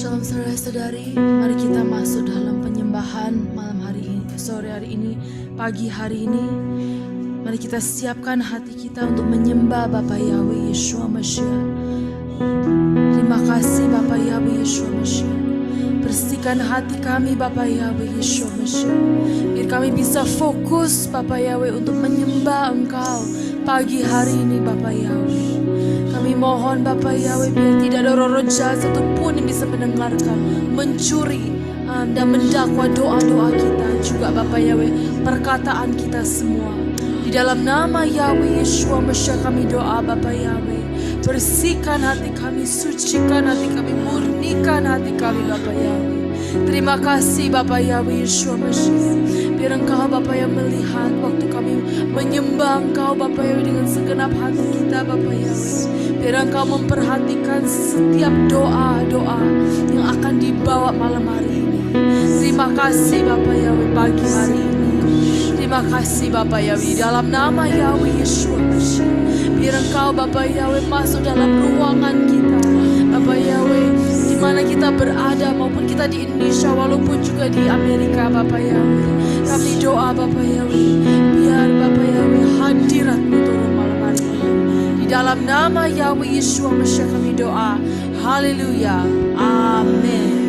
Shalom saudara-saudari, mari kita masuk dalam penyembahan malam hari ini, sore hari ini, pagi hari ini. Mari kita siapkan hati kita untuk menyembah Bapa Yahweh Yeshua Mashiach. Terima kasih Bapa Yahweh Yeshua Mashiach. Bersihkan hati kami Bapa Yahweh Yeshua Mashiach, biar kami bisa fokus Bapa Yahweh untuk menyembah Engkau pagi hari ini Bapa Yahweh. Kami mohon Bapa Yahweh biar tidak ada roh jahat satupun yang bisa mendengarkan, mencuri dan mendakwa doa-doa kita, juga Bapa Yahweh perkataan kita semua. Di dalam nama Yahweh Yeshua Mashiach kami doa Bapa Yahweh. Bersihkan hati kami, sucikan hati kami, murnikan hati kami Bapa Yahweh. Terima kasih Bapa Yahweh Yeshua Mashiach. Biar Engkau Bapa yang melihat waktu kami menyembah Engkau Bapa Yahweh dengan segenap hati kita Bapa Yahweh. Biar Engkau memperhatikan setiap doa-doa yang akan dibawa malam hari ini. Terima kasih Bapa Yahweh pagi hari ini. Terima kasih Bapa Yahweh dalam nama Yahweh Yeshua Mashiach. Biar Engkau Bapa Yahweh masuk dalam ruangan kita Bapa Yahweh, di mana kita berada maupun kita di Indonesia walaupun juga di Amerika Bapa Yahweh. Kami doa Bapa Yahweh, biar Bapa Yahweh hadirat-Mu turun malam hari ini. Di dalam nama Yahweh Yeshua Mashiach kami doa. Haleluya. Amin.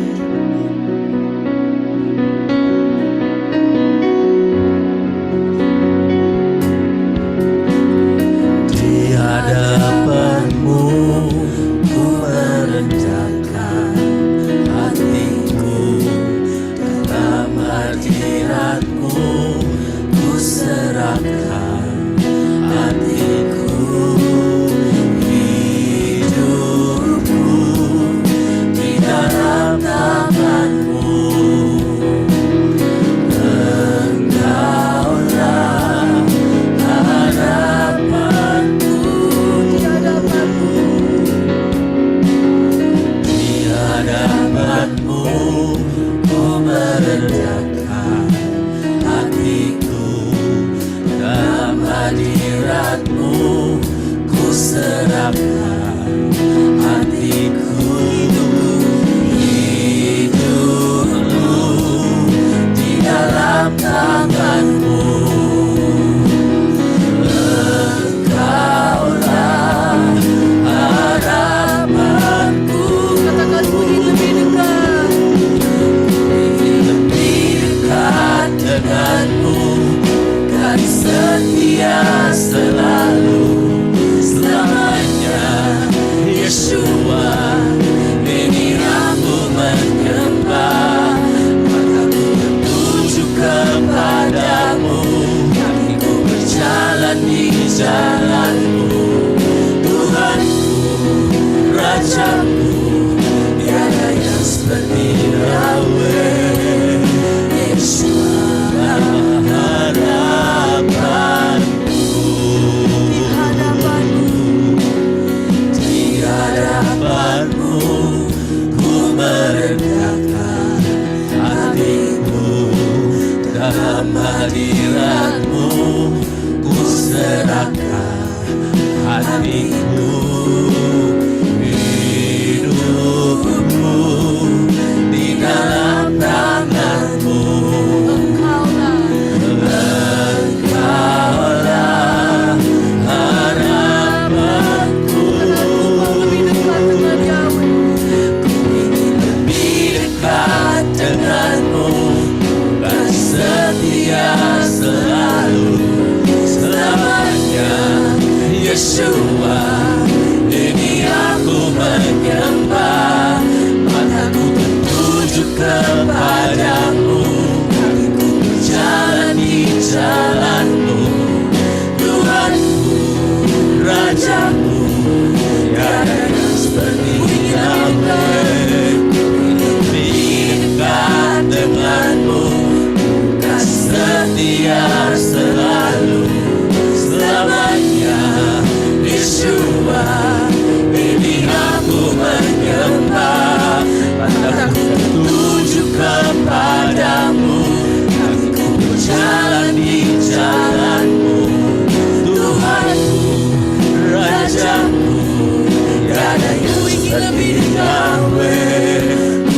Lebih Yahweh,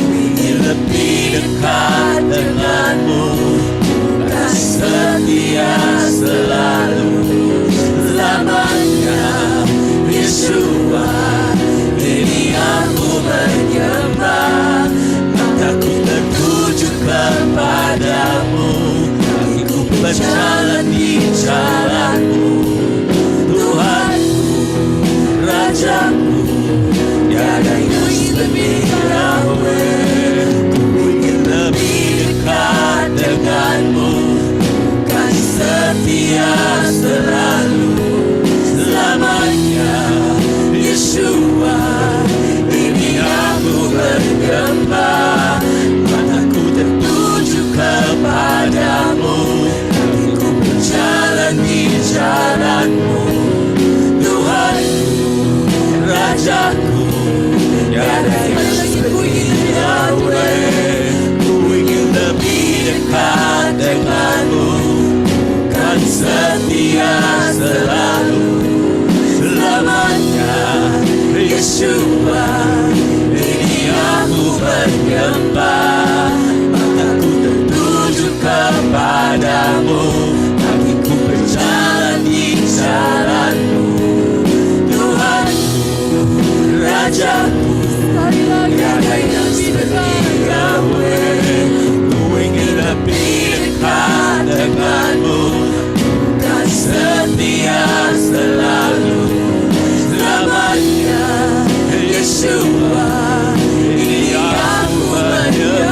berjalan di jalan-Mu, Tuhanku, Rajaku, tiada yang lebih Yahweh. Ku ingin lebih dekat dengan-Mu, kasih setia selalu selamanya. Yeshua, ini aku bergembala, mataku tertuju kepadamu, kakiku berjalan di jalan-Mu, Tuhanku, Rajaku, tiada yang seperti Yahweh. Ku ingin lebih dekat dengan-Mu, kan setia selalu selamanya. Yeshua, ini aku bergembala, mataku tertuju kepadamu, kakiku berjalan di jalan-Mu, Tuhanku, Rajaku, tiada yang seperti Yahweh. Ku ingin lebih dekat dengan-Mu, kan setia selalu selamanya. Yeshua, ini aku bergembala,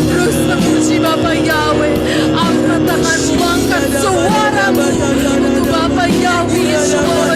Terus memuji Bapa Yahweh. Angkat tanganmu, angkat suaramu untuk Bapa Yahweh Yeshua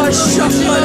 Mashiach.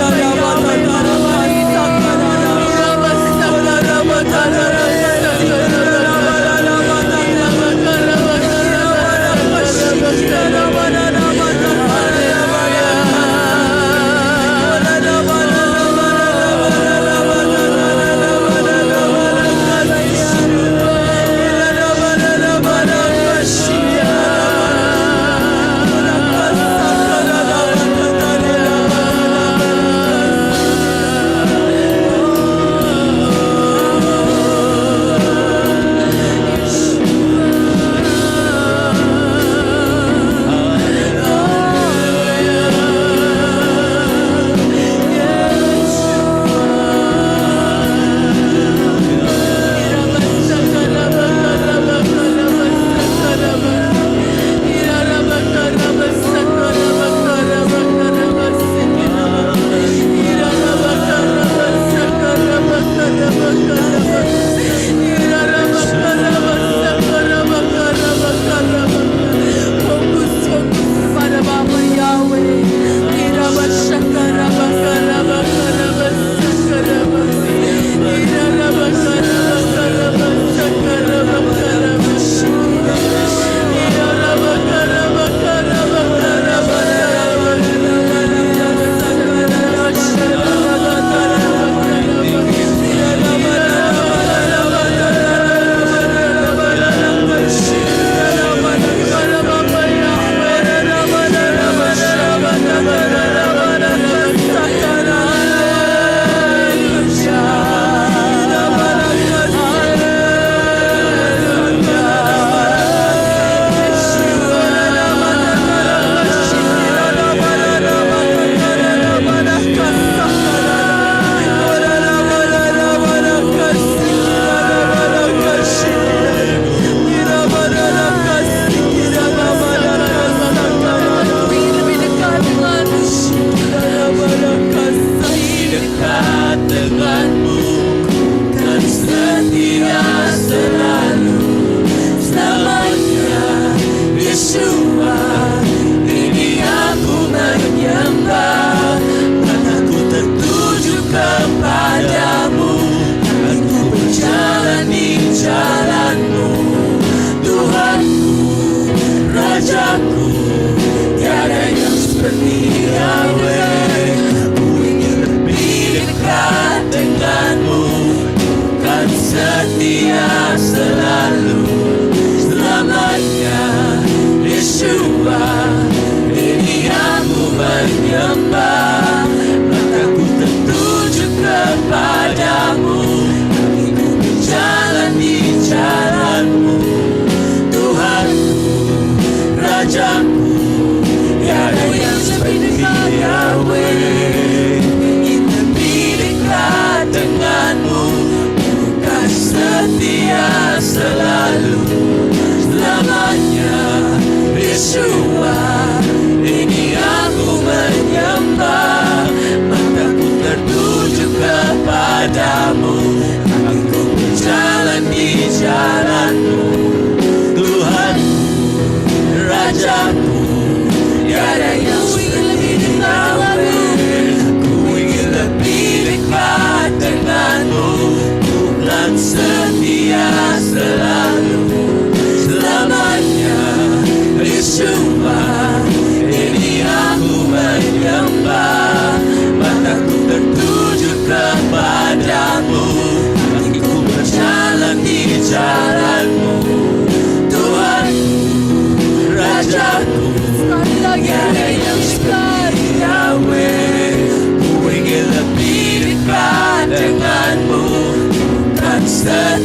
Yahweh, ku ingin lebih dekat denganmu.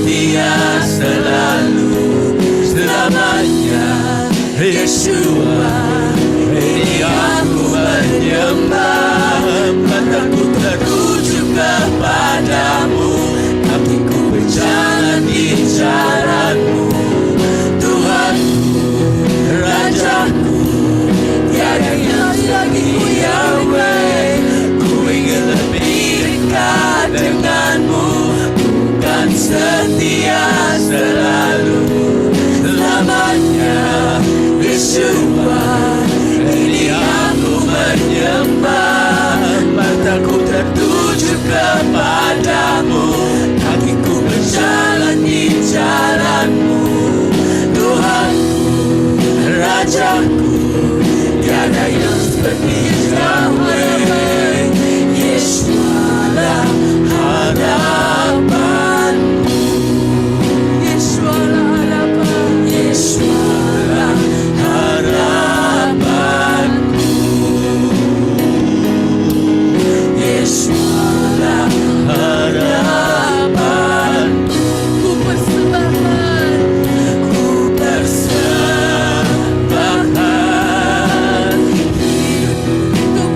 setia selalu selamanya. Yeshua, ini aku menyembah, mataku tertuju kepadamu, kakiku berjalan di jalanmu. Tuhanku, Rajaku, tiada yang seperti Yahweh. Ku ingin lebih dekat denganmu, bukan setia selalu selamanya. Yeshua, ini aku menyembah, mataku tertuju kepadamu, kakiku berjalan di jalanmu. Tuhanku, Rajaku, tiada yang seperti Yahweh. Yeshua lah harapanku, Yeshua lah harapan, Yeshua lah harapanku, Yeshua lah harapanku. Ku persembahkan, ku persembahkan hidupku untuk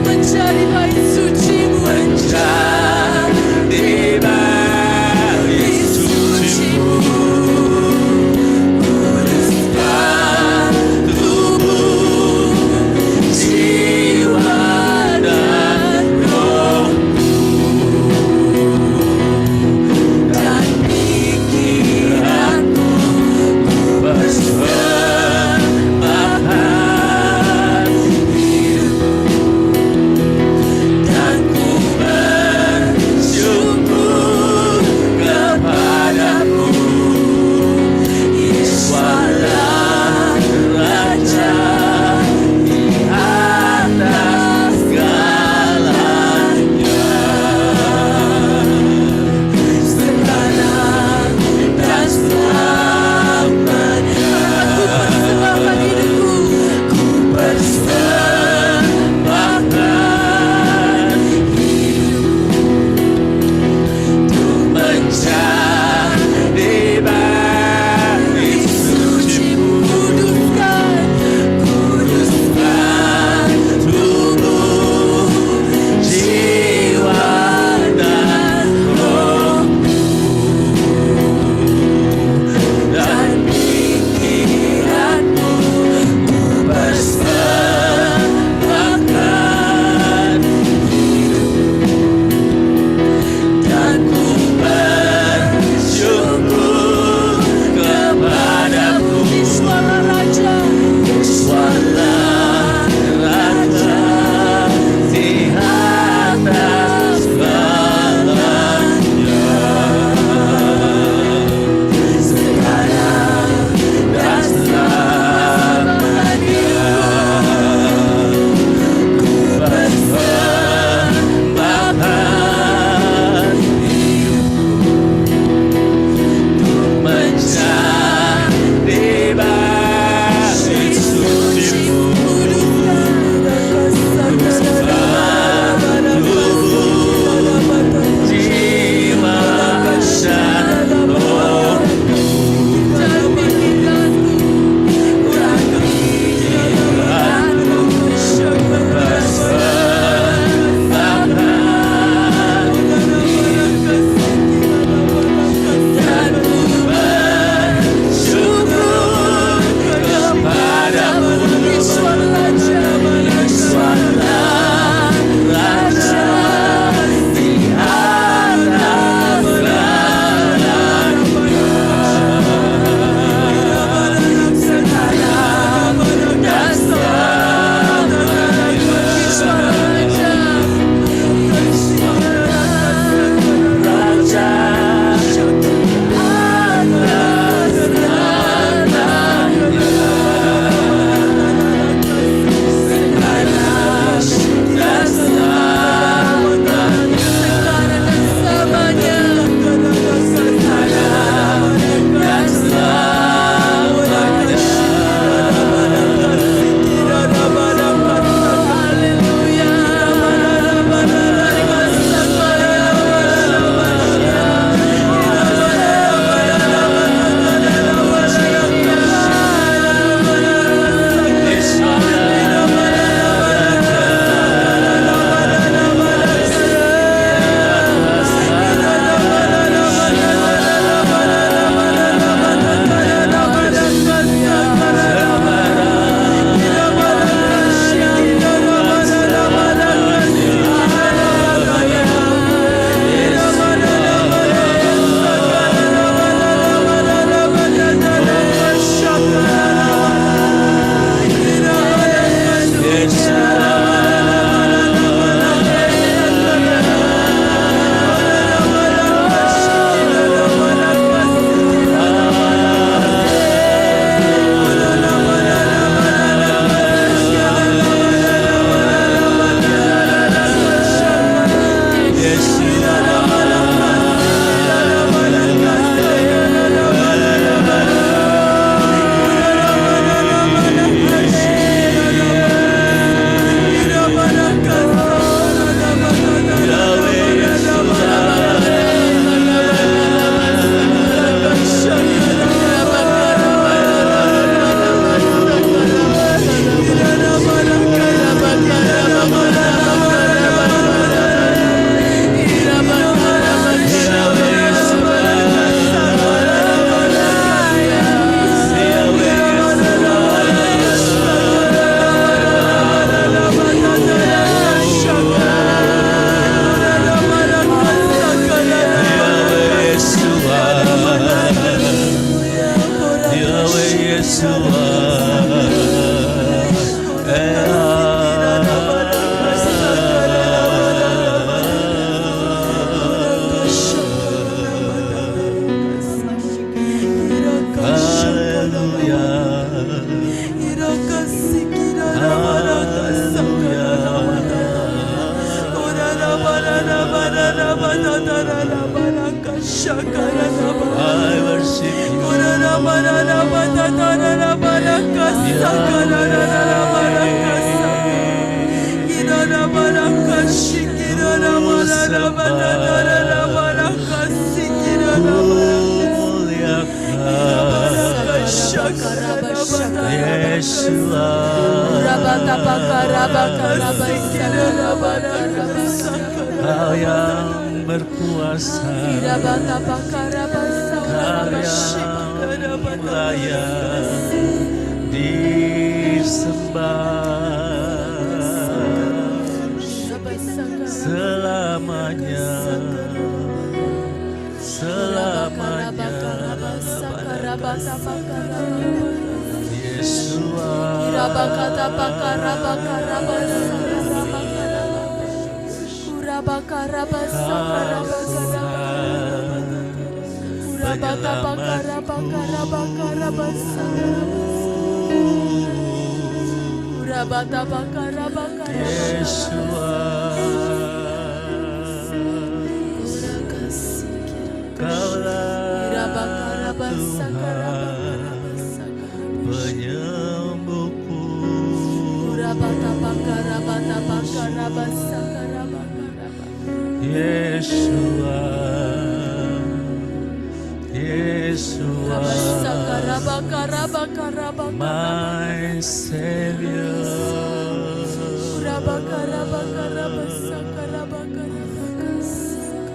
worship you. Kau yang berkuasa, Kau yang layak disembah selamanya, selamanya. Yeshua, Kaulah Tuhan penyembuhku. Yeshua, Yeshua, my Savior.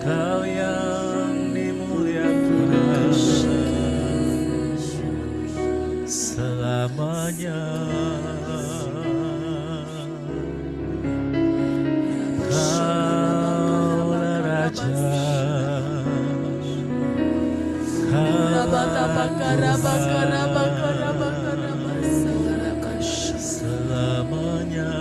Kau yang dimuliakan selamanya. Kaulah Raja, selamanya.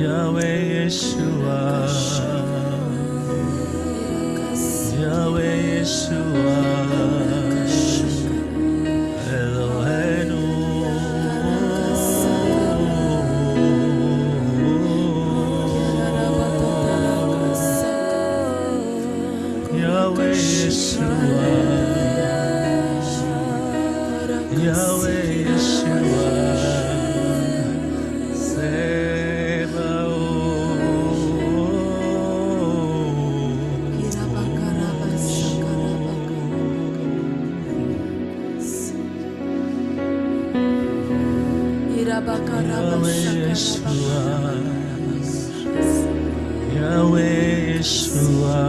Yahweh Yeshua, Yahweh Yeshua, Eloheinu, Yahweh Yeshua, Yahweh Yeshua, Yahweh Yeshua,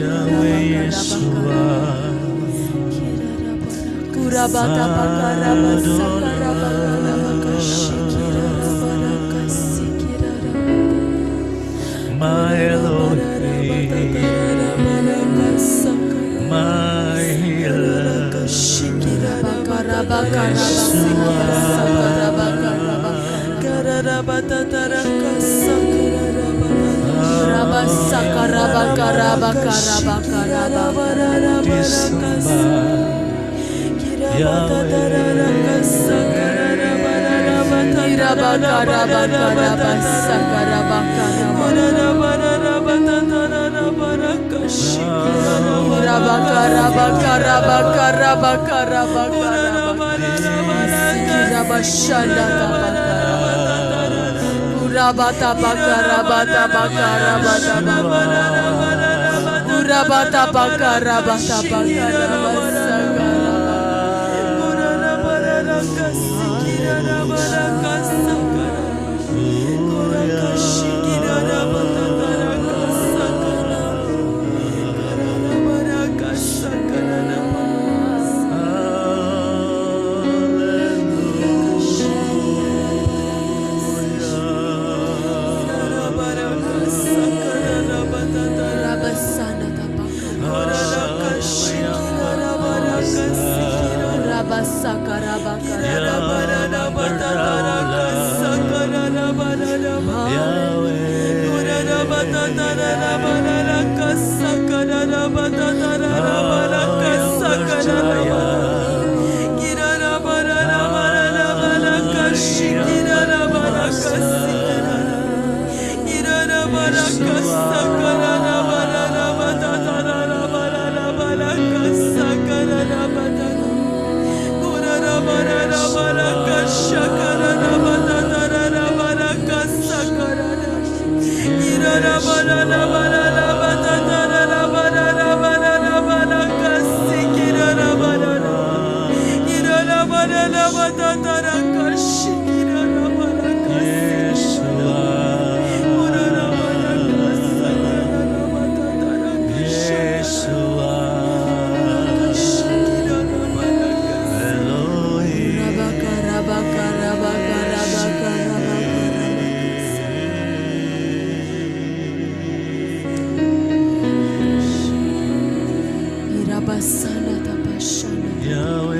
Yahweh Yeshua, my Elohim, my healer, yang berdaulat, Yahweh,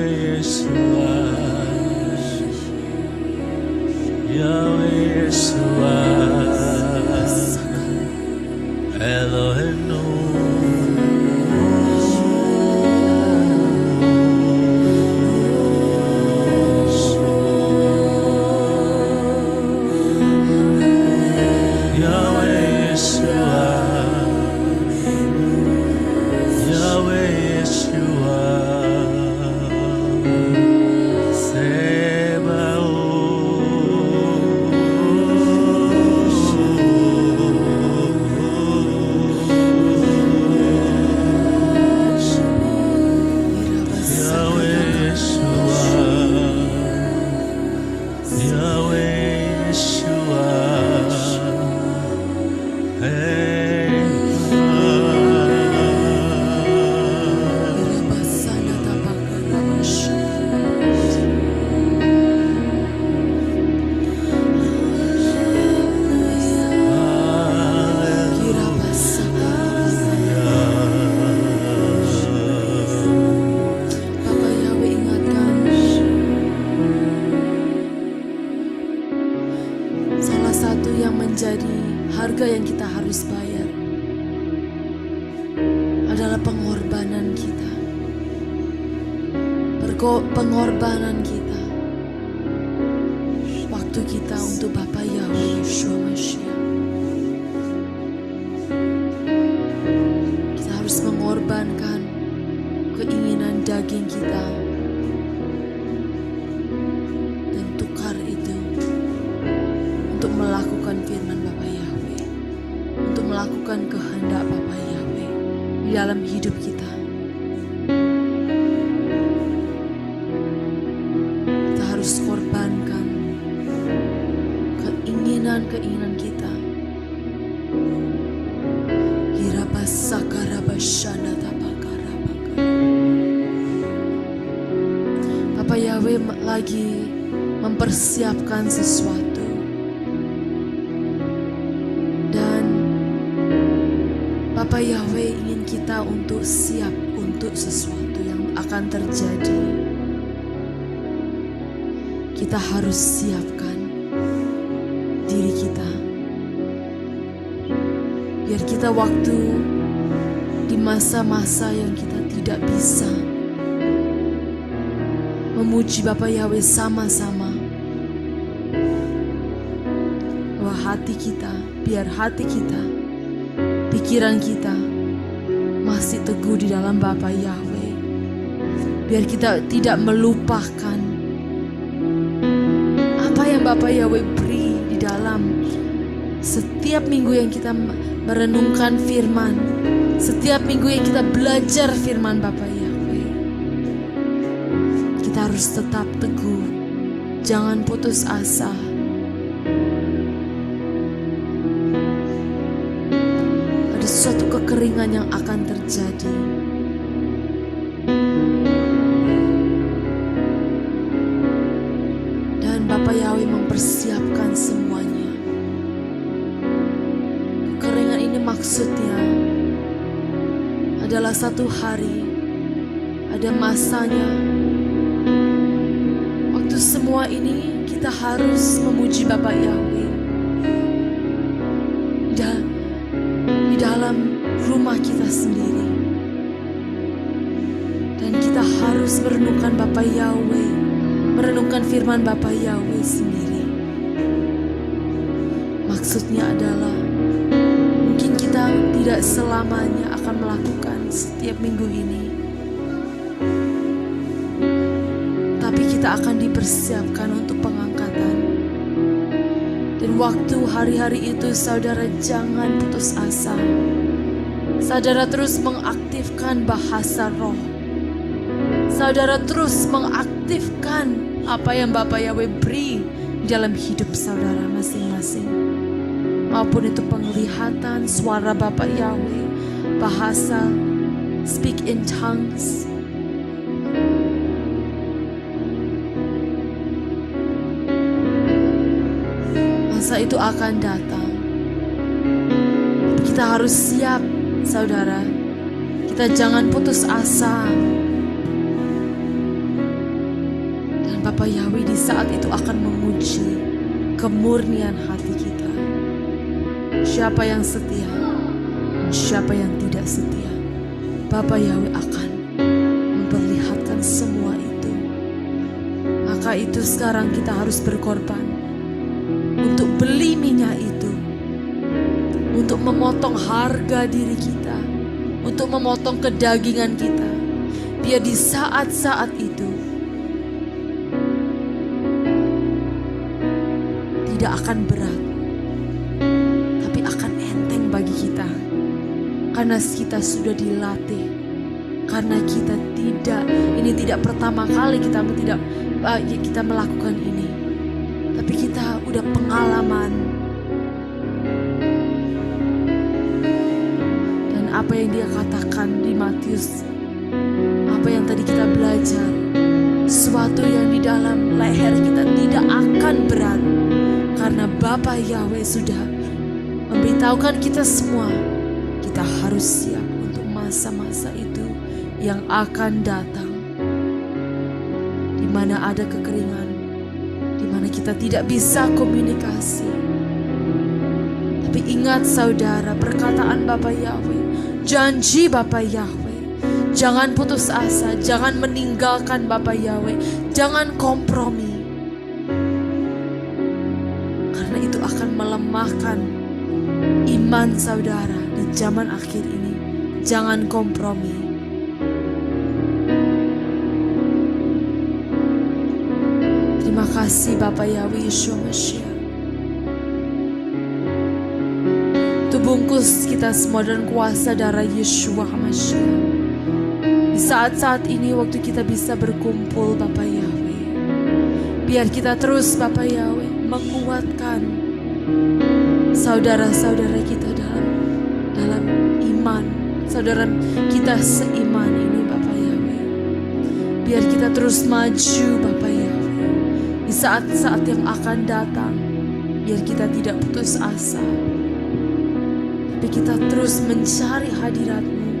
harga yang kita harus bayar adalah pengorbanan kita. Pengorbanan kita, waktu kita untuk Bapa Yahweh Yeshua Mashiach. Kita harus mengorbankan keinginan daging kita dan tukar itu untuk melakukan firman Bapa Yahweh, untuk melakukan kehendak Bapa Yahweh di dalam hidup kita. Kita harus korbankan keinginan kita. Bapa Yahweh lagi mempersiapkan sesuatu, dan Bapa Yahweh ingin kita untuk siap untuk sesuatu yang akan terjadi. Kita harus siapkan diri kita, biar kita waktu di masa-masa yang kita tidak bisa memuji Bapa Yahweh sama-sama, bahwa biar hati kita, pikiran kita masih teguh di dalam Bapa Yahweh. Biar kita tidak melupakan apa yang Bapa Yahweh beri di dalam setiap minggu yang kita merenungkan firman, setiap minggu yang kita belajar firman Bapa Yahweh. Kita harus tetap teguh, jangan putus asa. Ada suatu kekeringan yang akan terjadi. Dan Bapa Yahweh mempersiapkan semuanya. Kekeringan ini maksudnya adalah satu hari, ada masanya untuk semua ini kita harus memuji Bapa Yahweh di dalam rumah kita sendiri. Dan kita harus merenungkan Bapa Yahweh, merenungkan firman Bapa Yahweh sendiri. Maksudnya adalah mungkin kita tidak selamanya akan melakukan setiap minggu ini, tapi kita akan dipersiapkan untuk pengangkatan. Dan waktu hari-hari itu saudara jangan putus asa. Saudara terus mengaktifkan bahasa roh. Saudara terus mengaktifkan apa yang Bapa Yahweh beri dalam hidup saudara masing-masing. Maupun itu penglihatan, suara Bapa Yahweh, bahasa, speak in tongues. Masa itu akan datang. Kita harus siap, saudara. Kita jangan putus asa. Dan Bapa Yahweh di saat itu akan menguji kemurnian hati kita. Siapa yang setia dan siapa yang tidak setia. Bapa Yahweh akan memperlihatkan semua itu. Maka itu sekarang kita harus berkorban untuk beli minyak itu, untuk memotong harga diri kita, untuk memotong kedagingan kita, biar di saat-saat itu tidak akan berat, tapi akan enteng bagi kita, karena kita sudah dilatih, karena kita tidak pertama kali kita melakukan ini, tapi kita udah pengalaman. Dan apa yang dia katakan di Matius, apa yang tadi kita belajar, sesuatu yang di dalam leher kita tidak akan berat, karena Bapa Yahweh sudah memberitahukan kita semua, kita harus siap untuk masa-masa itu yang akan datang, di mana ada kekeringan, di mana kita tidak bisa komunikasi. Tapi ingat saudara, perkataan Bapa Yahweh, janji Bapa Yahweh, jangan putus asa, jangan meninggalkan Bapa Yahweh, jangan kompromi. Karena itu akan melemahkan iman saudara di zaman akhir ini. Jangan kompromi. Terima kasih Bapa Yahweh Yeshua Mashiach. Bungkus kita semua dan kuasa darah Yeshua Mashiach. Di saat-saat ini waktu kita bisa berkumpul Bapa Yahweh, biar kita terus Bapa Yahweh menguatkan saudara-saudara kita dalam iman, saudara kita seiman ini Bapa Yahweh. Biar kita terus maju Bapa Yahweh di saat-saat yang akan datang. Biar kita tidak putus asa, tapi kita terus mencari hadirat-Mu.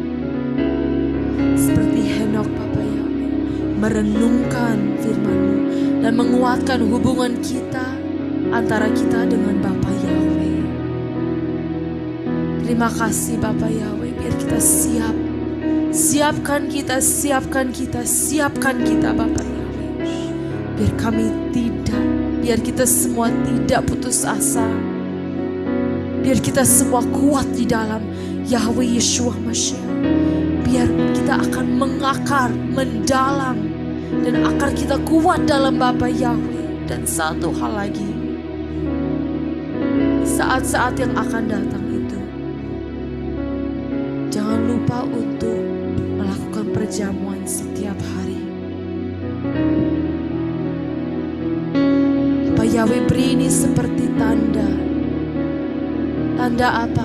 Seperti Henok Bapa Yahweh, merenungkan firman-Mu dan menguatkan hubungan kita antara kita dengan Bapa Yahweh. Terima kasih Bapa Yahweh, biar kita siap. Siapkan kita Bapa Yahweh. Biar kita semua tidak putus asa. Biar kita semua kuat di dalam Yahweh Yeshua Mashiach. Biar kita akan mengakar, mendalam, dan akar kita kuat dalam Bapa Yahweh. Dan satu hal lagi, saat-saat yang akan datang itu, jangan lupa untuk melakukan perjamuan setiap hari. Bapa Yahweh beri ini seperti tanda. Tanda apa?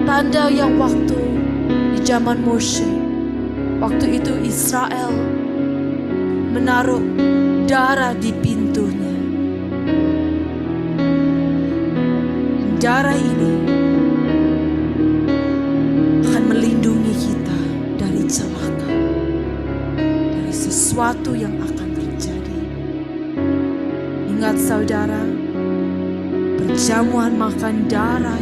Tanda yang waktu di zaman Moshe, waktu itu Israel menaruh darah di pintunya. Darah ini akan melindungi kita dari celaka, dari sesuatu yang akan terjadi. saudara perjamuan makan darah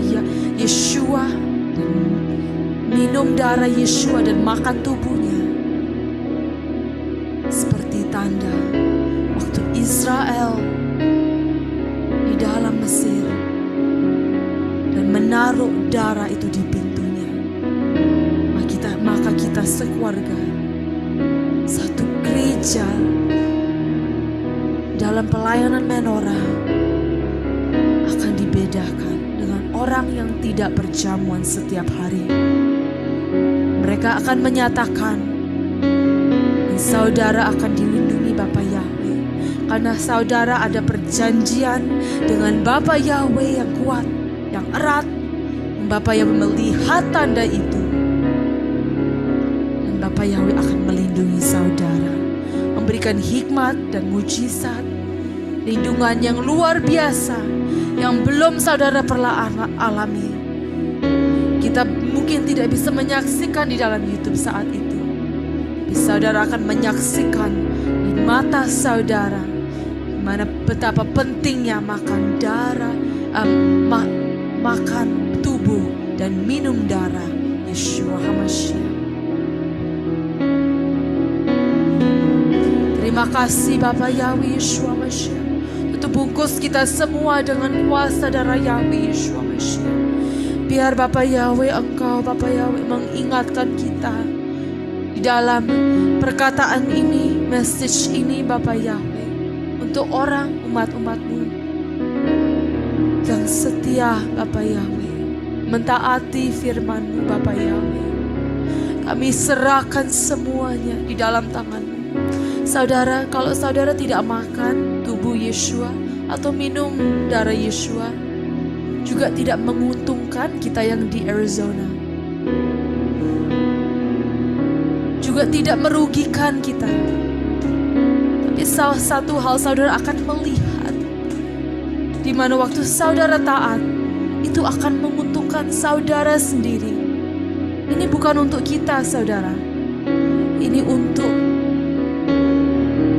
Yeshua, dan minum darah Yeshua dan makan tubuhnya seperti tanda waktu Israel di dalam Mesir dan menaruh darah itu di pintunya. Maka kita sekeluarga, satu gereja dalam pelayanan menorah akan dibedakan dengan orang yang tidak berjamuan setiap hari. Mereka akan menyatakan saudara akan dilindungi Bapa Yahweh, karena saudara ada perjanjian dengan Bapa Yahweh yang kuat, yang erat. Bapa Yahweh melihat tanda itu, dan Bapa Yahweh akan melindungi saudara, memberikan hikmat dan mujizat, lindungan yang luar biasa yang belum saudara pernah alami. Kita mungkin tidak bisa menyaksikan di dalam YouTube saat itu, tapi saudara akan menyaksikan di mata saudara mana betapa pentingnya makan darah, makan tubuh dan minum darah Yeshua HaMashiach. Terima kasih Bapa Yahweh Yeshua HaMashiach. Tutup bungkus kita semua dengan kuasa darah Yahweh Yeshua HaMashiach. Biar Bapa Yahweh, Engkau Bapa Yahweh mengingatkan kita di dalam perkataan ini, message ini Bapa Yahweh, untuk orang umat-umat-Mu yang setia Bapa Yahweh, mentaati firman-Mu Bapa Yahweh. Kami serahkan semuanya di dalam tangan-Mu. Saudara, kalau saudara tidak makan tubuh Yeshua atau minum darah Yeshua, juga tidak menguntungkan kita yang di Arizona. Juga tidak merugikan kita. Tapi salah satu hal saudara akan melihat, di mana waktu saudara taat, itu akan menguntungkan saudara sendiri. Ini bukan untuk kita saudara. Ini untuk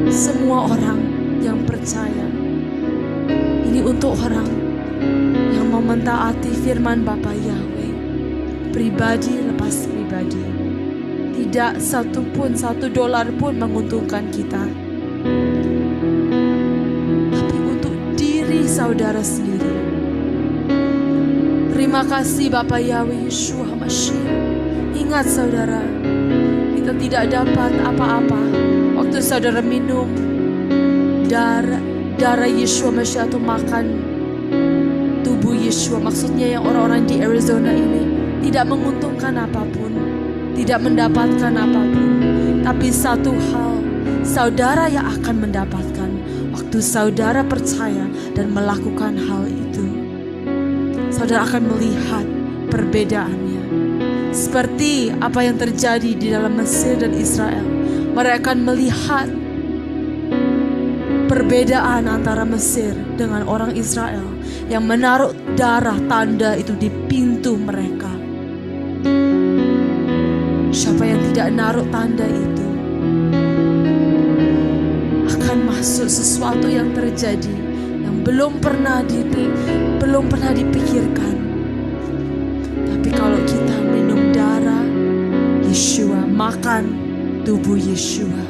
semua orang yang percaya. Ini untuk orang yang mau mentaati firman Bapa Yahweh, pribadi lepas pribadi. Tidak satu dolar pun menguntungkan kita, tapi untuk diri saudara sendiri. Terima kasih Bapa Yahweh Yeshua HaMashiach. Ingat saudara, kita tidak dapat apa-apa waktu saudara minum darah Yeshua HaMashiach atau makan tubuh Yeshua. Maksudnya yang orang-orang di Arizona ini tidak menguntungkan apapun, tidak mendapatkan apapun. Tapi satu hal saudara yang akan mendapatkan waktu saudara percaya dan melakukan hal itu. Saudara akan melihat perbedaannya. Seperti apa yang terjadi di dalam Mesir dan Israel. Mereka akan melihat perbedaan antara Mesir dengan orang Israel yang menaruh darah tanda itu di pintu mereka. Siapa yang tidak naruh tanda itu akan masuk sesuatu yang terjadi yang belum pernah dipikirkan. Tapi kalau kita minum darah Yeshua, makan tubuh Yeshua,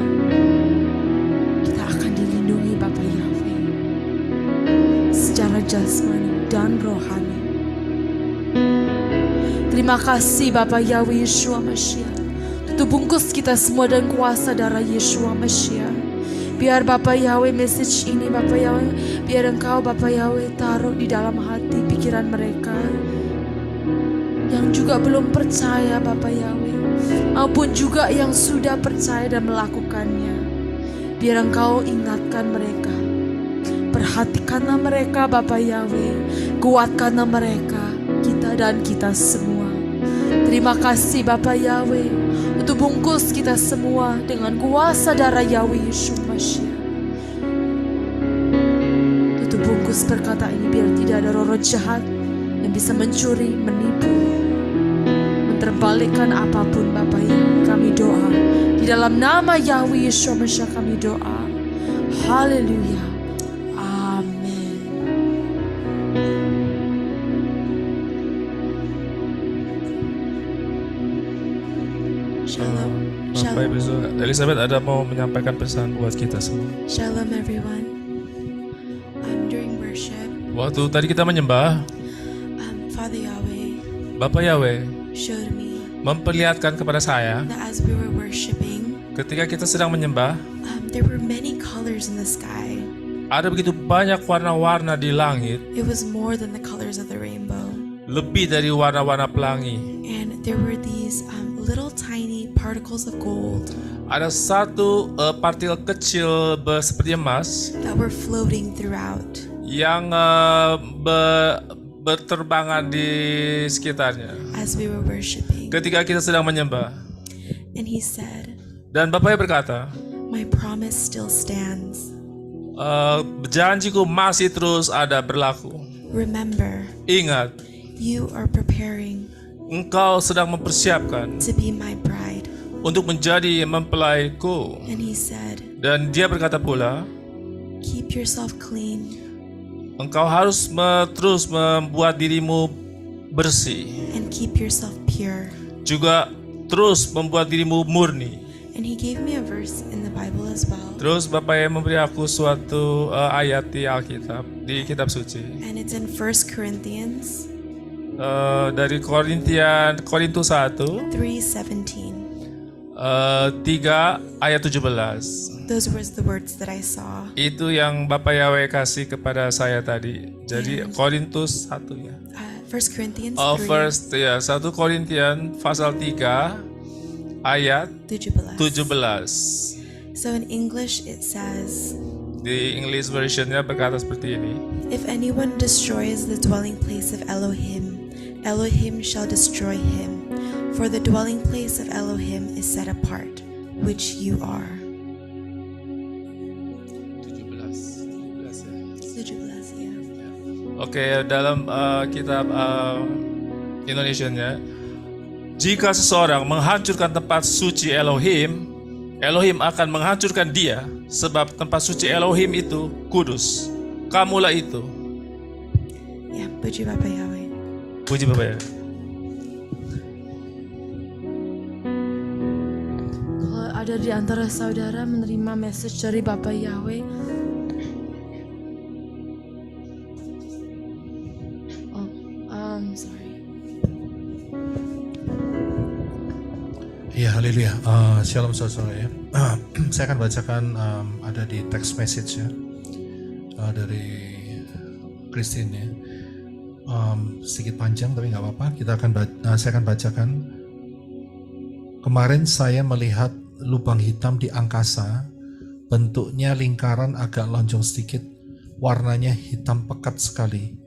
kita akan dilindungi Bapa Yahweh secara jasmani dan rohani. Terima kasih Bapa Yahweh Yeshua HaMashiach. Tutup bungkus kita semua dengan kuasa darah Yeshua HaMashiach. Biar Bapa Yahweh message ini Bapa Yahweh, biar Engkau Bapa Yahweh taruh di dalam hati pikiran mereka yang juga belum percaya Bapa Yahweh, maupun juga yang sudah percaya dan melakukannya. Biar Engkau ingatkan mereka, perhatikanlah mereka Bapa Yahweh, kuatkanlah mereka, kita dan kita semua. Terima kasih Bapa Yahweh untuk bungkus kita semua dengan kuasa darah Yahweh Yeshua HaMashiach. Tutup bungkus perkataan ini biar tidak ada roh jahat yang bisa mencuri, menipu, menterbalikkan apapun Bapa Yahweh. Kami doa di dalam nama Yahweh Yeshua HaMashiach, kami doa. Haleluya. Amin. Elizabeth ada mau menyampaikan pesan buat kita semua. Shalom everyone. During worship, Waktu tadi kita menyembah, Father Yahweh Bapak Yahweh showed me memperlihatkan kepada saya that as we were worshiping, ketika kita sedang menyembah, there were many colors in the sky. ada begitu banyak warna-warna di langit, It was more than the colors of the rainbow. lebih dari warna-warna pelangi. And there were these little tiny particles of gold Ada satu partikel kecil seperti emas that were floating throughout. yang berterbangan di sekitarnya As we were worshiping. ketika kita sedang menyembah. And he said, Dan Bapak berkata, my promise still stands. janjiku masih terus ada berlaku. Remember, Ingat, you are preparing engkau sedang mempersiapkan to be my bride. untuk menjadi mempelaiku. And he said, Dan dia berkata pula, keep yourself clean engkau harus terus membuat dirimu bersih, and keep yourself pure. juga terus membuat dirimu murni. And he gave me a verse in the Bible as well. Terus Bapak yang memberi aku suatu ayat di Alkitab, di kitab suci, And it's in 1 Corinthians dari Korintus 1 3:17. 3 ayat 17. Those were the words that I saw. Itu yang Bapak Yahweh kasih kepada saya tadi. Jadi Korintus 1 ya. 1 Corinthians 3, First ya, 1 Korintian pasal 3 ayat 17. 17. So in English it says, Di English versionnya berkata seperti ini. if anyone destroys the dwelling place of Elohim, Elohim shall destroy him. For the dwelling place of Elohim is set apart, which you are. 17 ya. Oke, dalam kitab Indonesianya, jika seseorang menghancurkan tempat suci Elohim, Elohim akan menghancurkan dia, sebab tempat suci Elohim itu kudus. Kamulah itu. Ya, puji Bapak Yahweh. Puji Bapak ya. Kalau ada di antara saudara menerima message dari Bapak Yahweh, sorry. Ya, haleluya. Shalom saudara ya. Saya akan bacakan ada di text message ya dari Christine ya. Sedikit panjang tapi nggak apa-apa. Saya akan bacakan. Kemarin saya melihat lubang hitam di angkasa, bentuknya lingkaran agak lonjong sedikit, warnanya hitam pekat sekali.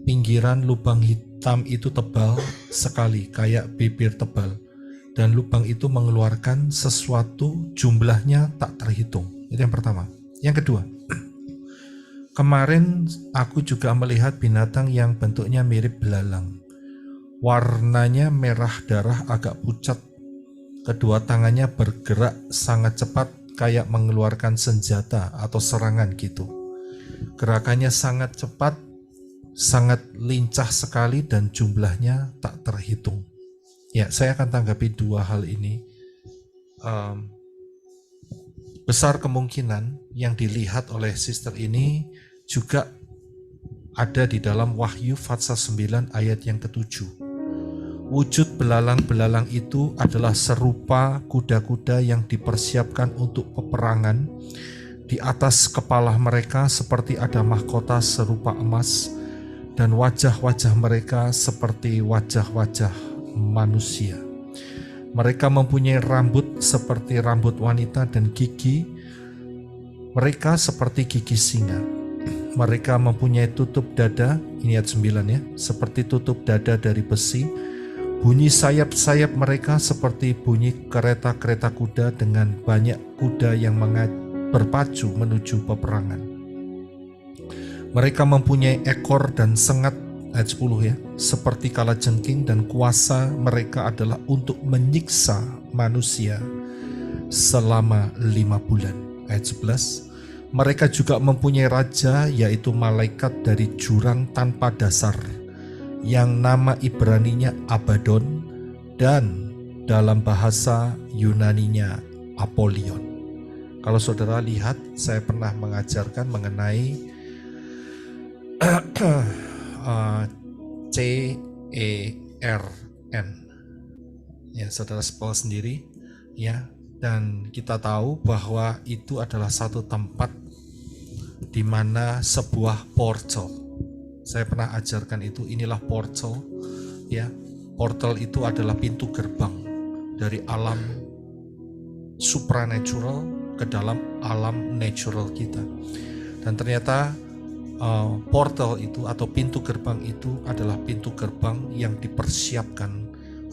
Pinggiran lubang hitam itu tebal sekali, kayak bibir tebal. Dan lubang itu mengeluarkan sesuatu, jumlahnya tak terhitung. Itu yang pertama. Yang kedua, kemarin aku juga melihat binatang yang bentuknya mirip belalang. Warnanya merah darah agak pucat. Kedua tangannya bergerak sangat cepat, kayak mengeluarkan senjata atau serangan gitu. Gerakannya sangat cepat, sangat lincah sekali, dan jumlahnya tak terhitung. Ya, saya akan tanggapi dua hal ini. Besar kemungkinan yang dilihat oleh sister ini juga ada di dalam Wahyu pasal 9 ayat yang ke-7. Wujud belalang-belalang itu adalah serupa kuda-kuda yang dipersiapkan untuk peperangan. Di atas kepala mereka seperti ada mahkota serupa emas, dan wajah-wajah mereka seperti wajah-wajah manusia. Mereka mempunyai rambut seperti rambut wanita dan gigi mereka seperti gigi singa. Mereka mempunyai tutup dada, ini ayat 9 ya, seperti tutup dada dari besi. Bunyi sayap-sayap mereka seperti bunyi kereta-kereta kuda, dengan banyak kuda yang berpacu menuju peperangan. Mereka mempunyai ekor dan sengat, ayat 10 ya, seperti kalajengking, dan kuasa mereka adalah untuk menyiksa manusia selama 5 bulan. Ayat 11, mereka juga mempunyai raja, yaitu malaikat dari jurang tanpa dasar, yang nama Ibraninya Abaddon dan dalam bahasa Yunaninya Apollyon. Kalau saudara lihat, saya pernah mengajarkan mengenai CERN. Ya, saudara spell sendiri, ya. Dan kita tahu bahwa itu adalah satu tempat di mana sebuah portal. Saya pernah ajarkan itu, inilah portal, ya. Portal itu adalah pintu gerbang dari alam supranatural ke dalam alam natural kita. Dan ternyata portal itu atau pintu gerbang itu adalah pintu gerbang yang dipersiapkan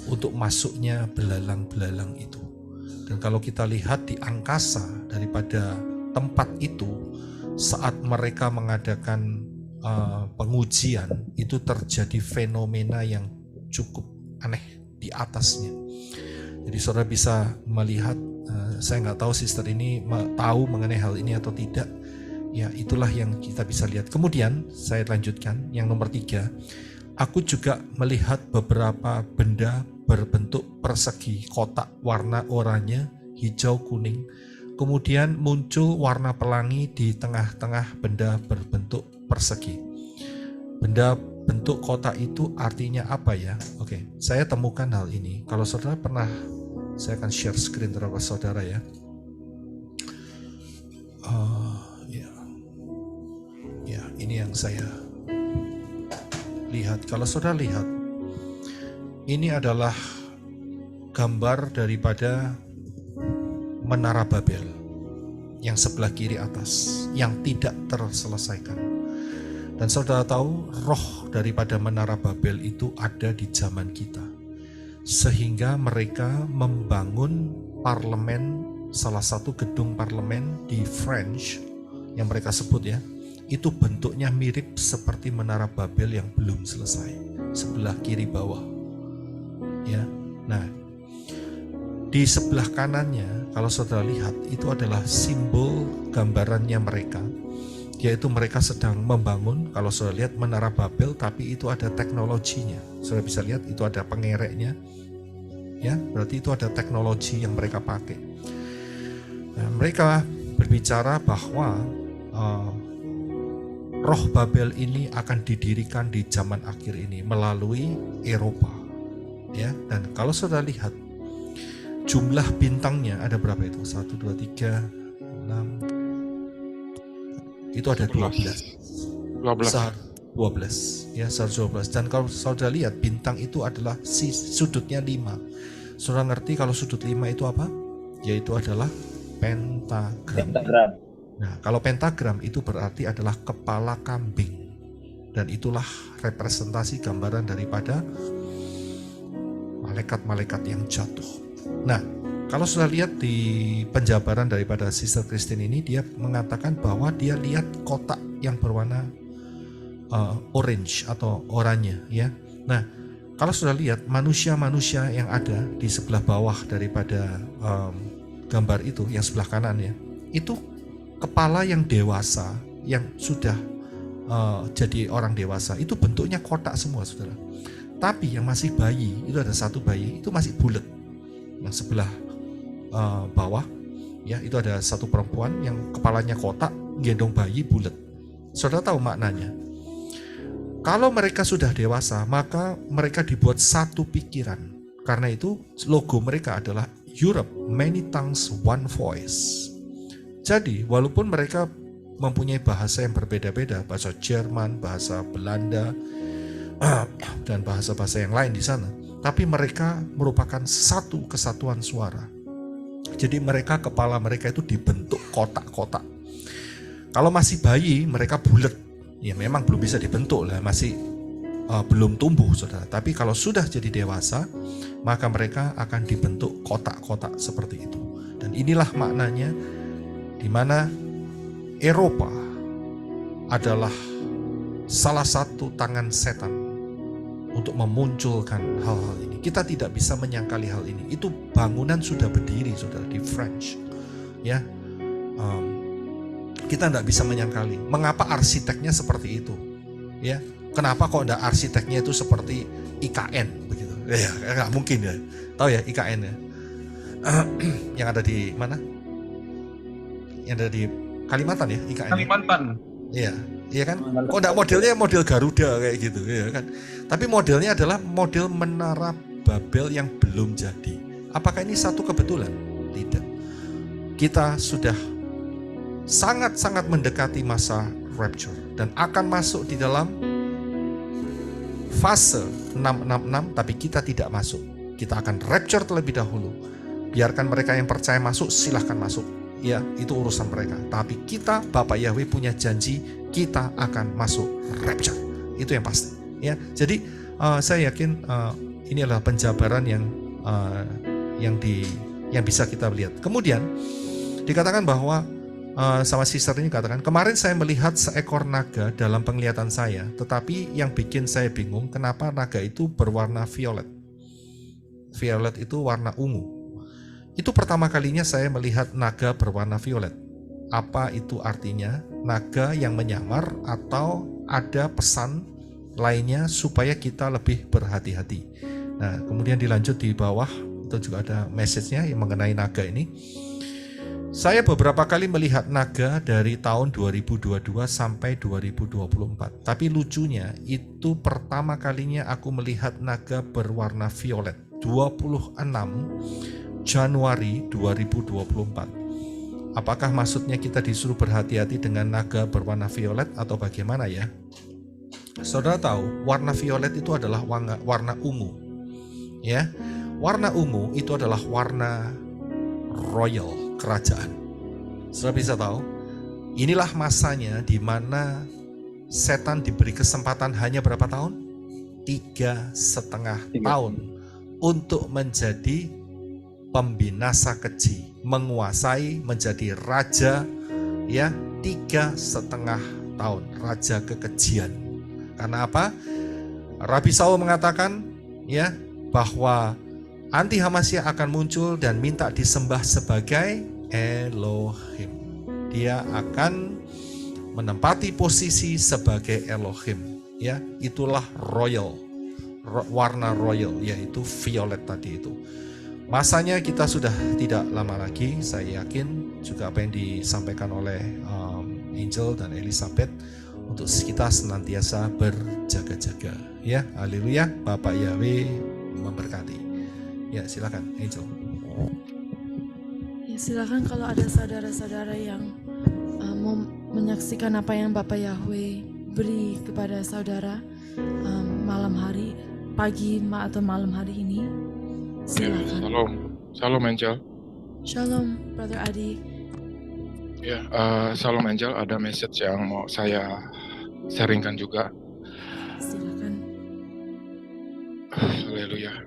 untuk masuknya belalang-belalang itu. Dan kalau kita lihat di angkasa daripada tempat itu, saat mereka mengadakan pengujian, itu terjadi fenomena yang cukup aneh di atasnya. Jadi saudara bisa melihat, saya nggak tahu sister ini tahu mengenai hal ini atau tidak. Ya, itulah yang kita bisa lihat. Kemudian saya lanjutkan yang nomor 3. Aku juga melihat beberapa benda berbentuk persegi kotak warna oranye, hijau, kuning. Kemudian muncul warna pelangi di tengah-tengah benda berbentuk persegi. Benda bentuk kotak itu artinya apa ya? Oke, saya temukan hal ini. Kalau saudara pernah, saya akan share screen terhadap saudara ya. Ya, ini yang saya lihat. Kalau saudara lihat, ini adalah gambar daripada Menara Babel yang sebelah kiri atas, yang tidak terselesaikan. Dan saudara tahu, roh daripada Menara Babel itu ada di zaman kita. Sehingga mereka membangun parlemen, salah satu gedung parlemen di French, yang mereka sebut ya, itu bentuknya mirip seperti Menara Babel yang belum selesai, sebelah kiri bawah. Ya, nah di sebelah kanannya, kalau saudara lihat, itu adalah simbol gambarannya mereka, yaitu mereka sedang membangun. Kalau saudara lihat Menara Babel, tapi itu ada teknologinya. Saudara bisa lihat itu ada pengereknya, ya, berarti itu ada teknologi yang mereka pakai. Nah, mereka berbicara bahwa roh Babel ini akan didirikan di zaman akhir ini melalui Eropa, ya. Dan kalau saudara lihat jumlah bintangnya ada berapa itu? 1, 2, 3, 6. Itu ada 12. 12. Ya, 12. Dan kalau saudara lihat bintang itu adalah sudutnya 5. Saudara ngerti kalau sudut 5 itu apa? Yaitu adalah pentagram. Nah, kalau pentagram itu berarti adalah kepala kambing. Dan itulah representasi gambaran daripada malaikat-malaikat yang jatuh. Nah, kalau sudah lihat di penjabaran daripada Sister Christine ini, dia mengatakan bahwa dia lihat kotak yang berwarna orange atau oranye, ya. Nah, kalau sudah lihat manusia-manusia yang ada di sebelah bawah daripada gambar itu, yang sebelah kanan ya, itu kepala yang dewasa, yang sudah jadi orang dewasa, itu bentuknya kotak semua, saudara. Tapi yang masih bayi, itu ada satu bayi, itu masih bulat. Yang sebelah bawah, ya, itu ada satu perempuan yang kepalanya kotak, gendong bayi bulat. Saudara tahu maknanya? Kalau mereka sudah dewasa, maka mereka dibuat satu pikiran. Karena itu logo mereka adalah Europe, many tongues, one voice. Jadi walaupun mereka mempunyai bahasa yang berbeda-beda, bahasa Jerman, bahasa Belanda, dan bahasa-bahasa yang lain di sana, tapi mereka merupakan satu kesatuan suara. Jadi mereka, kepala mereka itu dibentuk kotak-kotak. Kalau masih bayi, mereka bulat. Ya memang belum bisa dibentuk lah, masih belum tumbuh, saudara. Tapi kalau sudah jadi dewasa, maka mereka akan dibentuk kotak-kotak seperti itu. Dan inilah maknanya, di mana Eropa adalah salah satu tangan setan untuk memunculkan hal-hal ini. Kita tidak bisa menyangkali hal ini. Itu bangunan sudah berdiri, saudara, di French, ya. Kita tidak bisa menyangkali mengapa arsiteknya seperti itu, ya. Kenapa kok tidak arsiteknya itu seperti IKN begitu? Ya, nggak mungkin ya. Tahu ya IKN ya. yang ada di mana? Yang ada di Kalimantan ya, IKN. Kalimantan. Iya, iya kan? Kok enggak modelnya model Garuda kayak gitu, ya kan? Tapi modelnya adalah model Menara Babel yang belum jadi. Apakah ini satu kebetulan? Tidak. Kita sudah sangat-sangat mendekati masa rapture dan akan masuk di dalam fase 666, tapi kita tidak masuk. Kita akan rapture terlebih dahulu. Biarkan mereka yang percaya masuk, silahkan masuk. Ya, itu urusan mereka. Tapi kita, Bapak Yahweh punya janji, kita akan masuk rapture. Itu yang pasti. Ya, jadi saya yakin ini adalah penjabaran yang bisa kita lihat. Kemudian dikatakan bahwa sama sister ini katakan, kemarin saya melihat seekor naga dalam penglihatan saya, tetapi yang bikin saya bingung kenapa naga itu berwarna violet. Violet itu warna ungu. Itu pertama kalinya saya melihat naga berwarna violet. Apa itu artinya? Naga yang menyamar atau ada pesan lainnya supaya kita lebih berhati-hati. Nah, kemudian dilanjut di bawah, itu juga ada message-nya yang mengenai naga ini. Saya beberapa kali melihat naga dari tahun 2022 sampai 2024. Tapi lucunya, itu pertama kalinya aku melihat naga berwarna violet. 26 Januari 2024. Apakah maksudnya kita disuruh berhati-hati dengan naga berwarna violet atau bagaimana ya? Saudara tahu, warna violet itu adalah warna ungu. Ya. Warna ungu itu adalah warna royal, kerajaan. Saudara bisa tahu, inilah masanya di mana setan diberi kesempatan hanya berapa tahun? 3,5 tahun untuk menjadi pembinasa keji, menguasai, menjadi raja, ya, 3,5 tahun, raja kekejian. Karena apa? Rabi Saul mengatakan, ya, bahwa anti Hamasya akan muncul dan minta disembah sebagai Elohim. Dia akan menempati posisi sebagai Elohim, ya, itulah royal, warna royal, yaitu violet tadi itu. Masanya kita sudah tidak lama lagi. Saya yakin juga apa yang disampaikan oleh Angel dan Elizabeth untuk kita senantiasa berjaga-jaga. Ya, haleluya. Bapak Yahweh memberkati. Ya, silakan Angel. Ya, silakan kalau ada saudara-saudara yang mau menyaksikan apa yang Bapak Yahweh beri kepada saudara malam hari, pagi atau malam hari ini. Silakan. Shalom Angel. Shalom, Brother Adi. Ya, Shalom Angel. Ada message yang mau saya sharingkan juga. Silakan. Haleluya.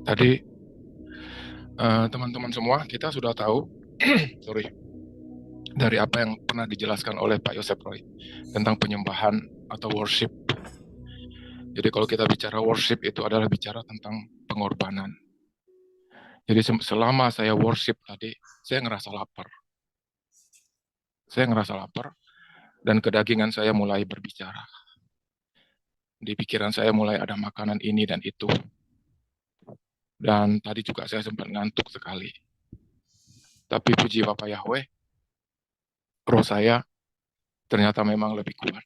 Tadi teman-teman semua kita sudah tahu, dari apa yang pernah dijelaskan oleh Pak Yosef Roy tentang penyembahan atau worship. Jadi kalau kita bicara worship itu adalah bicara tentang pengorbanan. Jadi selama saya worship tadi, saya ngerasa lapar. Saya ngerasa lapar dan kedagingan saya mulai berbicara. Di pikiran saya mulai ada makanan ini dan itu. Dan tadi juga saya sempat ngantuk sekali. Tapi puji Bapak Yahweh, roh saya ternyata memang lebih kuat.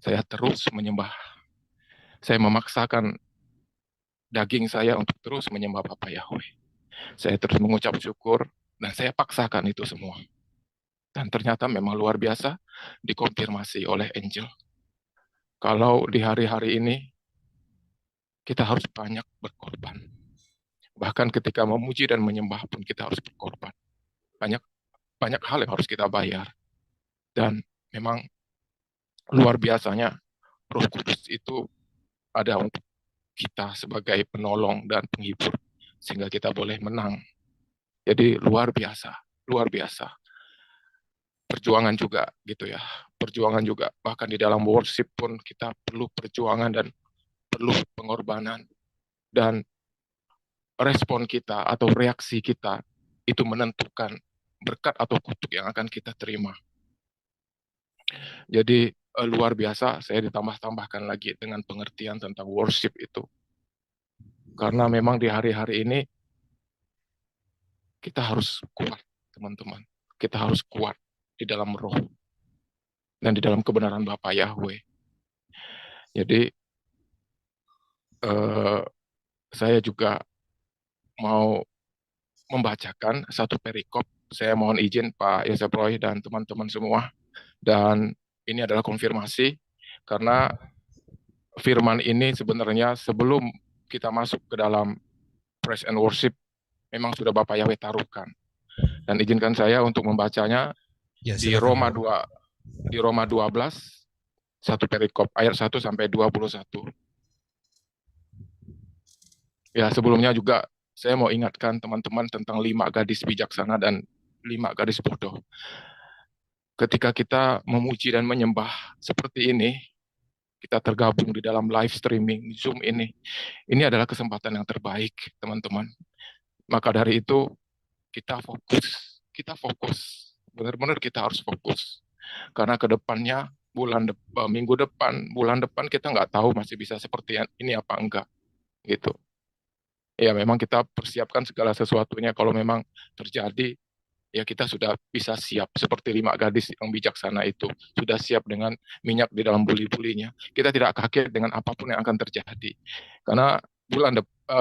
Saya terus menyembah. Saya memaksakan daging saya untuk terus menyembah Bapak Yahweh. Saya terus mengucap syukur dan saya paksakan itu semua. Dan ternyata memang luar biasa dikonfirmasi oleh Angel. Kalau di hari-hari ini kita harus banyak berkorban. Bahkan ketika memuji dan menyembah pun kita harus berkorban. Banyak hal yang harus kita bayar. Dan memang luar biasanya Roh Kudus itu ada untuk kita sebagai penolong dan penghibur sehingga kita boleh menang. Jadi luar biasa. Perjuangan juga gitu ya. Perjuangan juga bahkan di dalam worship pun kita perlu perjuangan dan perlu pengorbanan. Dan respon kita atau reaksi kita itu menentukan berkat atau kutuk yang akan kita terima. Jadi luar biasa, saya ditambah-tambahkan lagi dengan pengertian tentang worship itu. Karena memang di hari-hari ini Kita harus kuat, teman-teman. Kita harus kuat di dalam roh dan di dalam kebenaran Bapa Yahweh. Jadi saya juga mau membacakan satu perikop. Saya mohon izin Pak Yosef Roy dan teman-teman semua. Dan ini adalah konfirmasi karena firman ini sebenarnya sebelum kita masuk ke dalam praise and worship memang sudah Bapak Yahweh taruhkan. Dan izinkan saya untuk membacanya Ya, di silakan, Roma Bro. 2 di Roma 12 satu perikop ayat 1 sampai 21. Ya, sebelumnya juga saya mau ingatkan teman-teman tentang 5 gadis bijaksana dan 5 gadis bodoh. Ketika kita memuji dan menyembah seperti ini, kita tergabung di dalam live streaming Zoom ini. Ini adalah kesempatan yang terbaik, teman-teman. Maka dari itu, kita fokus. Kita fokus. Benar-benar kita harus fokus. Karena ke depannya, minggu depan, bulan depan, kita nggak tahu masih bisa seperti ini apa enggak. Gitu. Ya, memang kita persiapkan segala sesuatunya. Kalau memang terjadi, ya kita sudah bisa siap seperti 5 gadis yang bijaksana itu sudah siap dengan minyak di dalam buli-bulinya. Kita tidak kaget dengan apapun yang akan terjadi karena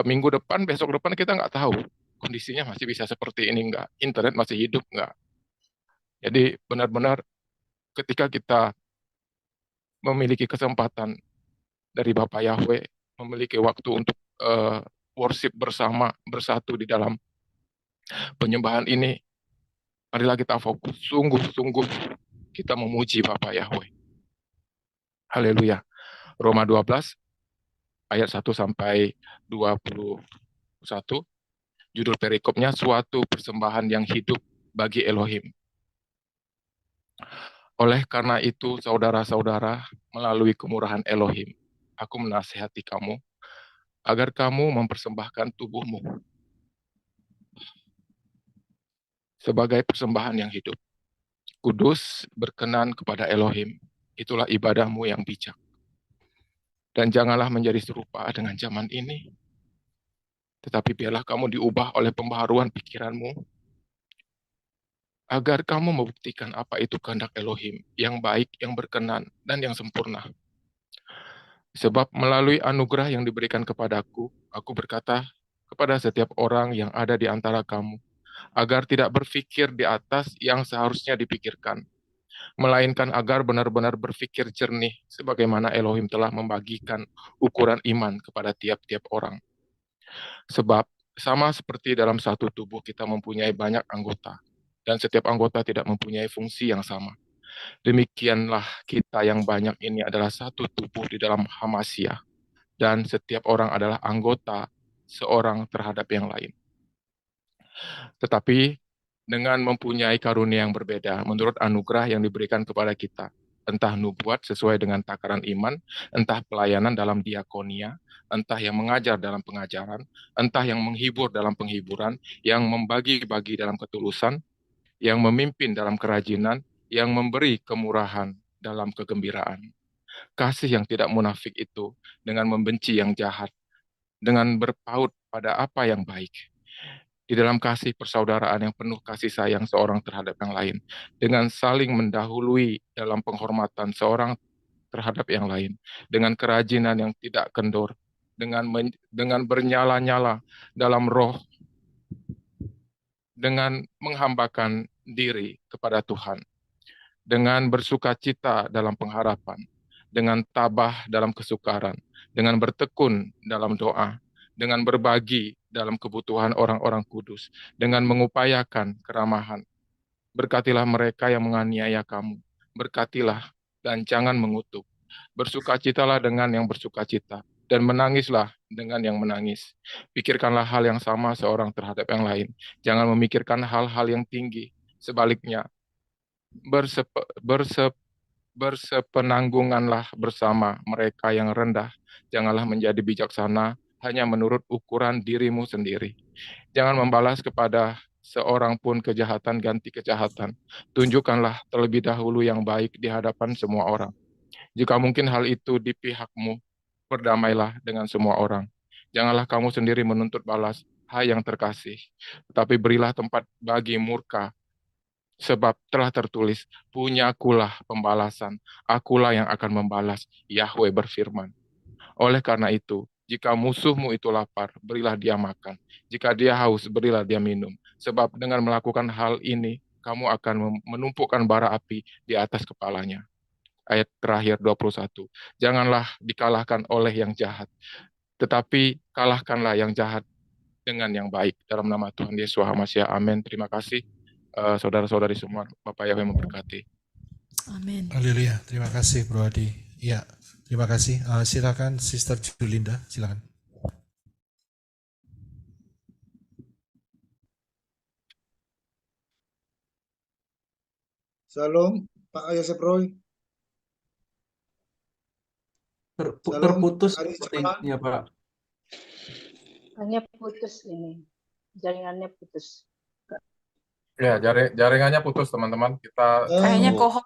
minggu depan, besok depan kita nggak tahu kondisinya masih bisa seperti ini nggak, internet masih hidup nggak. Jadi benar-benar ketika kita memiliki kesempatan dari Bapak Yahweh, memiliki waktu untuk worship bersama, bersatu di dalam penyembahan ini, marilah kita fokus, sungguh-sungguh kita memuji Bapak Yahweh. Haleluya. Roma 12 ayat 1 sampai 21. Judul perikopnya suatu persembahan yang hidup bagi Elohim. Oleh karena itu, saudara-saudara, melalui kemurahan Elohim, aku menasihati kamu agar kamu mempersembahkan tubuhmu sebagai persembahan yang hidup, kudus, berkenan kepada Elohim. Itulah ibadahmu yang bijak. Dan janganlah menjadi serupa dengan zaman ini, tetapi biarlah kamu diubah oleh pembaharuan pikiranmu, agar kamu membuktikan apa itu kehendak Elohim, yang baik, yang berkenan, dan yang sempurna. Sebab melalui anugerah yang diberikan kepadaku, aku berkata kepada setiap orang yang ada di antara kamu, agar tidak berpikir di atas yang seharusnya dipikirkan, melainkan agar benar-benar berpikir jernih, sebagaimana Elohim telah membagikan ukuran iman kepada tiap-tiap orang. Sebab sama seperti dalam satu tubuh kita mempunyai banyak anggota, dan setiap anggota tidak mempunyai fungsi yang sama. Demikianlah kita yang banyak ini adalah satu tubuh di dalam Hamasya, dan setiap orang adalah anggota seorang terhadap yang lain. Tetapi dengan mempunyai karunia yang berbeda menurut anugerah yang diberikan kepada kita, entah nubuat sesuai dengan takaran iman, entah pelayanan dalam diakonia, entah yang mengajar dalam pengajaran, entah yang menghibur dalam penghiburan, yang membagi-bagi dalam ketulusan, yang memimpin dalam kerajinan, yang memberi kemurahan dalam kegembiraan. Kasih yang tidak munafik itu dengan membenci yang jahat, dengan berpaut pada apa yang baik. Di dalam kasih persaudaraan yang penuh kasih sayang seorang terhadap yang lain, dengan saling mendahului dalam penghormatan seorang terhadap yang lain, dengan kerajinan yang tidak kendor, dengan bernyala-nyala dalam roh, dengan menghambakan diri kepada Tuhan, dengan bersukacita dalam pengharapan, dengan tabah dalam kesukaran, dengan bertekun dalam doa, dengan berbagi dalam kebutuhan orang-orang kudus, dengan mengupayakan keramahan. Berkatilah mereka yang menganiaya kamu, berkatilah dan jangan mengutuk. Bersukacitalah dengan yang bersukacita, dan menangislah dengan yang menangis. Pikirkanlah hal yang sama seorang terhadap yang lain. Jangan memikirkan hal-hal yang tinggi. Sebaliknya, bersepenanggunganlah bersama mereka yang rendah. Janganlah menjadi bijaksana hanya menurut ukuran dirimu sendiri. Jangan membalas kepada seorang pun kejahatan ganti kejahatan. Tunjukkanlah terlebih dahulu yang baik di hadapan semua orang. Jika mungkin hal itu di pihakmu, berdamailah dengan semua orang. Janganlah kamu sendiri menuntut balas, hai yang terkasih, tetapi berilah tempat bagi murka, sebab telah tertulis, punyakulah pembalasan, akulah yang akan membalas, Yahweh berfirman. Oleh karena itu, jika musuhmu itu lapar, berilah dia makan. Jika dia haus, berilah dia minum. Sebab dengan melakukan hal ini, kamu akan menumpukan bara api di atas kepalanya. Ayat terakhir 21. Janganlah dikalahkan oleh yang jahat, tetapi kalahkanlah yang jahat dengan yang baik. Dalam nama Tuhan Yesus HaMashiach. Amin. Terima kasih saudara-saudari semua. Bapak Yahweh memberkati. Amin. Haleluya. Terima kasih Bro Adi. Ya, terima kasih. Silakan Sister Julinda, silakan. Shalom, Pak Yosef Roy. Shalom, Terputus Ari Jona. sepertinya Pak. Hanya putus ini, jaringannya putus. Ya, jaringannya putus teman-teman. Kita Kayaknya tunggu. kohok.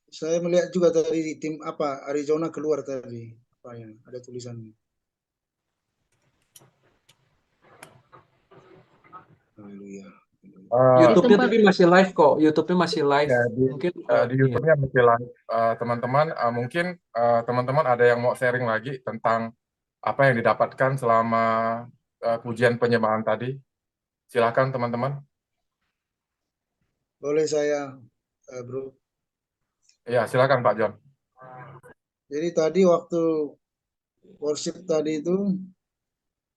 Saya melihat juga tadi di tim Arizona keluar tadi. Apa yang ada tulisannya. Haleluya. YouTube-nya tapi masih live kok. YouTube-nya masih live. Ya, Mungkin di YouTube-nya masih live. Teman-teman, mungkin teman-teman ada yang mau sharing lagi tentang apa yang didapatkan selama pujian penyembahan tadi. Silakan teman-teman. Boleh saya, Bro? Ya, silakan Pak John. Jadi tadi waktu worship tadi itu,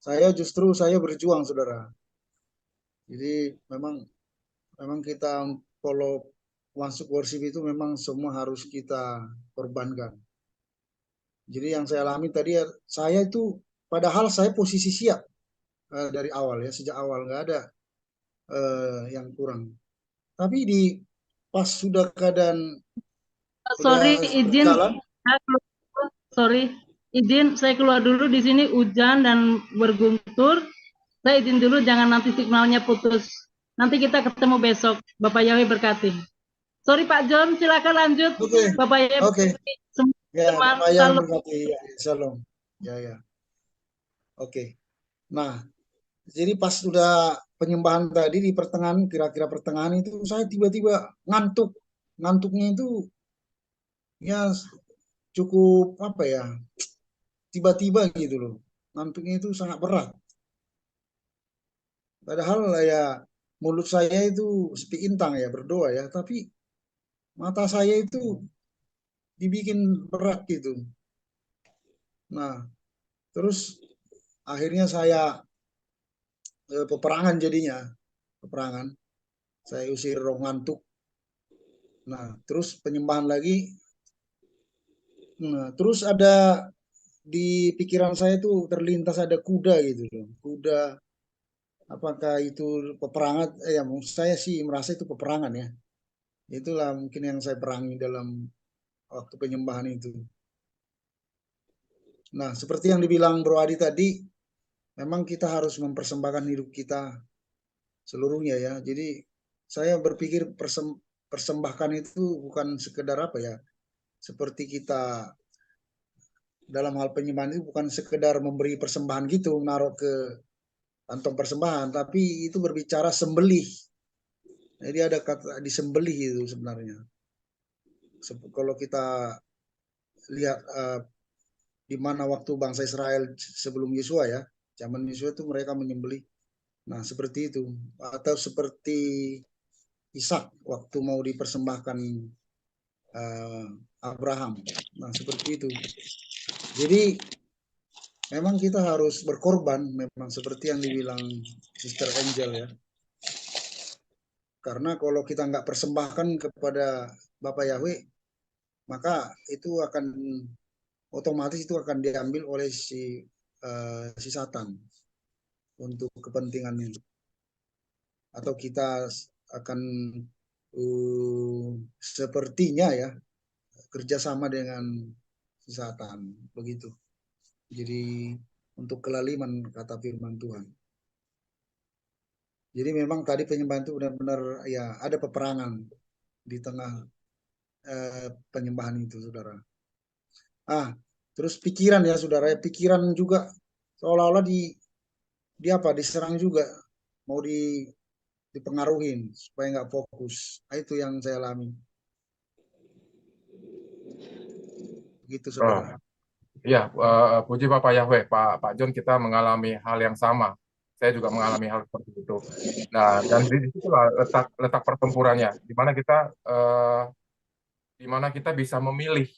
saya berjuang, saudara. Jadi memang kita kalau masuk worship itu memang semua harus kita korbankan. Jadi yang saya alami tadi, saya itu padahal saya posisi siap dari awal ya, sejak awal nggak ada yang kurang. Tapi pas sudah keadaan Sorry, izin. jalan, Sorry, izin saya keluar dulu di sini hujan dan berguntur. Saya izin dulu, jangan nanti signalnya putus. Nanti kita ketemu besok. Bapak Yahweh berkati. Sorry Pak John, silakan lanjut. Oke. Bapak Yahweh Oke. semua Ya, teman, Pak yang salam. berkati. Ya, shalom. Ya. Oke. Nah, jadi pas sudah penyembahan tadi di pertengahan, kira-kira pertengahan itu saya tiba-tiba ngantuk. Ngantuknya itu ya cukup apa ya? Tiba-tiba gitu loh. Ngantuknya itu sangat berat. Padahal ya mulut saya itu sepi intang ya berdoa ya, tapi mata saya itu dibikin berat gitu. Nah, terus akhirnya saya peperangan jadinya, peperangan. Saya usir roh ngantuk. Nah, terus penyembahan lagi. Nah, terus ada di pikiran saya tuh terlintas ada kuda gitu loh. Kuda, apakah itu peperangan? Ya, saya sih merasa itu peperangan ya. Itulah mungkin yang saya perangi dalam waktu penyembahan itu. Nah, seperti yang dibilang Bro Adi tadi, memang kita harus mempersembahkan hidup kita seluruhnya ya. Jadi saya berpikir persembahkan itu bukan sekedar apa ya, seperti kita dalam hal penyembahan itu bukan sekedar memberi persembahan gitu, naruh ke kantong persembahan, tapi itu berbicara sembelih. Jadi ada kata disembelih itu sebenarnya. Kalau kita lihat di mana waktu bangsa Israel sebelum Yosua ya, zaman Yosua itu mereka menyembelih. Nah, seperti itu. Atau seperti Ishak waktu mau dipersembahkan Abraham. Nah, seperti itu. Jadi memang kita harus berkorban, memang seperti yang dibilang Sister Angel ya. Karena kalau kita nggak persembahkan kepada Bapak Yahweh, maka itu akan otomatis itu akan diambil oleh si Satan untuk kepentingannya. Atau kita akan sepertinya ya kerjasama dengan si Satan begitu. Jadi untuk kelaliman kata firman Tuhan. Jadi memang tadi penyembahan itu benar-benar ya ada peperangan di tengah penyembahan itu, saudara. Terus pikiran ya, saudara. Pikiran juga seolah-olah dia apa diserang juga, mau dipengaruhin supaya nggak fokus. Nah, itu yang saya alami. Begitu Oh, saudara. iya, puji Bapak Yahweh, Pak John, kita mengalami hal yang sama. Saya juga mengalami hal seperti itu. Nah, dan di situlah letak pertempurannya, di mana kita bisa memilih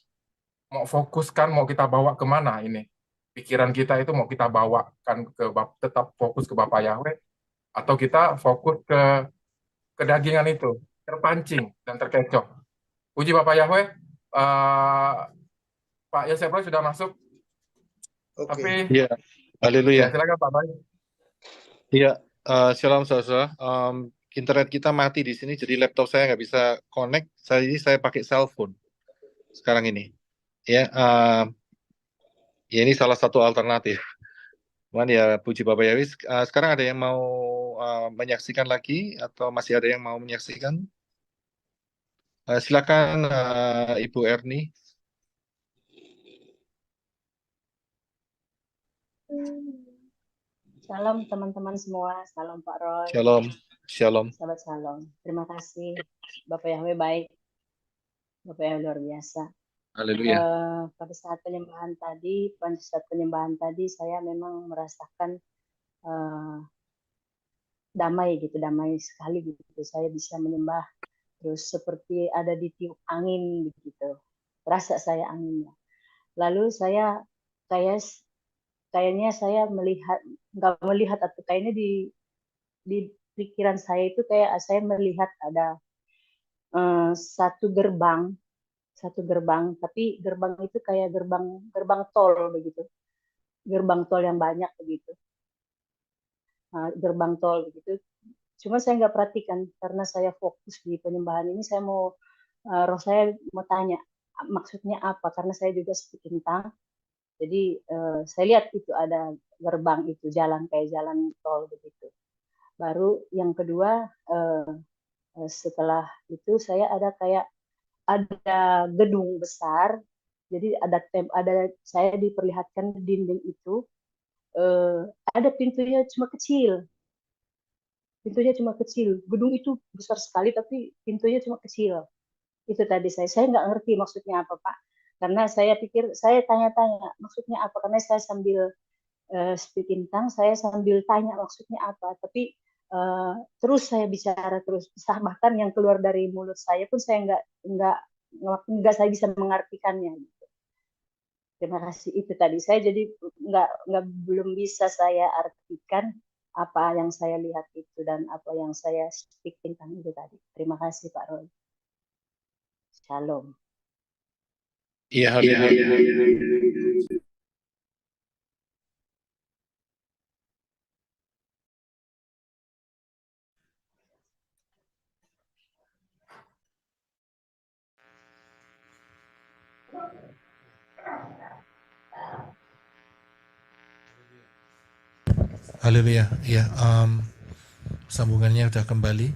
mau fokuskan, mau kita bawa kemana ini. Pikiran kita itu mau kita bawakan tetap fokus ke Bapak Yahweh, atau kita fokus ke kedagingan itu, terpancing dan terkecoh. Puji Bapak Yahweh, Pak Yosef Roy sudah masuk, Oke. tapi Iya, ya haleluya. silakan Pak Roy. Iya, shalom saudara. Internet kita mati di sini, jadi laptop saya nggak bisa connect. Saya pakai cellphone sekarang ini. Ya, ya ini salah satu alternatif. Cuman ya puji Bapak Yahweh. Sekarang ada yang mau menyaksikan lagi atau masih ada yang mau menyaksikan? Silakan Ibu Erni. Shalom teman-teman semua, salam Pak Roy, Shalom, shalom. sahabat Shalom. Terima kasih, Bapak Yahweh baik, Bapak Yahweh luar biasa. Haleluya. Pada saat penyembahan tadi, saya memang merasakan damai gitu, damai sekali gitu. Saya bisa menyembah, terus seperti ada ditiup angin begitu, rasa saya anginnya. Lalu saya kayaknya saya nggak melihat atau kayaknya di pikiran saya itu kayak saya melihat ada satu gerbang, tapi gerbang itu kayak gerbang tol begitu, gerbang tol yang banyak begitu, gerbang tol begitu. Cuma saya nggak perhatikan karena saya fokus di penyembahan ini. Saya mau roh saya mau tanya maksudnya apa, karena saya juga speaking tongue. Jadi saya lihat itu ada gerbang itu, jalan kayak jalan tol begitu. Baru yang kedua, setelah itu saya ada gedung besar. Jadi saya diperlihatkan dinding itu ada pintunya cuma kecil. Gedung itu besar sekali tapi pintunya cuma kecil. Itu tadi saya nggak ngerti maksudnya apa Pak. Karena saya pikir, saya tanya-tanya maksudnya apa, karena saya sambil speaking tongue, saya sambil tanya maksudnya apa, tapi terus saya bicara terus, bahkan yang keluar dari mulut saya pun saya nggak saya bisa mengartikannya. Gitu. Terima kasih, itu tadi saya jadi belum bisa saya artikan apa yang saya lihat itu dan apa yang saya speaking tongue itu tadi. Terima kasih Pak Roy. Shalom. Iya, haleluya. Haleluya. Ya, sambungannya sudah kembali.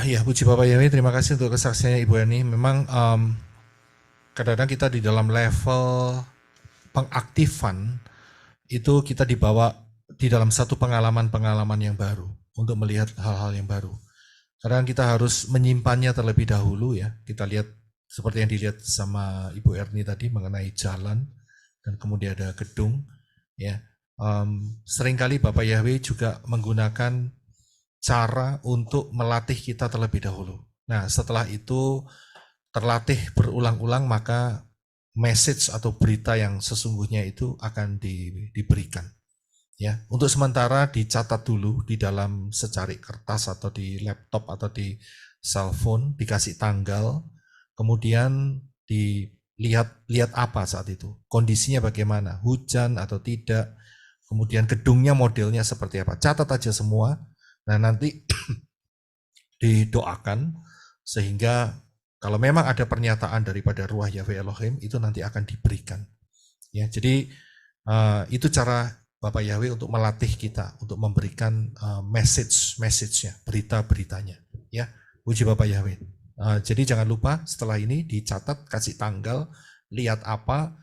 Ya, puji Bapak Yahweh, terima kasih untuk kesaksiannya Ibu Erni. Memang kadang-kadang kita di dalam level pengaktifan itu kita dibawa di dalam satu pengalaman-pengalaman yang baru untuk melihat hal-hal yang baru. Kadang kita harus menyimpannya terlebih dahulu ya. Kita lihat seperti yang dilihat sama Ibu Erni tadi mengenai jalan dan kemudian ada gedung ya. Seringkali Bapak Yahweh juga menggunakan cara untuk melatih kita terlebih dahulu. Nah, setelah itu terlatih berulang-ulang, maka message atau berita yang sesungguhnya itu akan diberikan. Ya, untuk sementara dicatat dulu di dalam secari kertas atau di laptop atau di cellphone, dikasih tanggal, kemudian dilihat apa saat itu, kondisinya bagaimana, hujan atau tidak, kemudian gedungnya modelnya seperti apa, catat aja semua. Nah nanti didoakan sehingga kalau memang ada pernyataan daripada Ruach Yahweh Elohim itu nanti akan diberikan. Ya, jadi itu cara Bapak Yahweh untuk melatih kita untuk memberikan message-nya, berita-beritanya. Ya, puji Bapak Yahweh. Jadi jangan lupa setelah ini dicatat, kasih tanggal, lihat apa,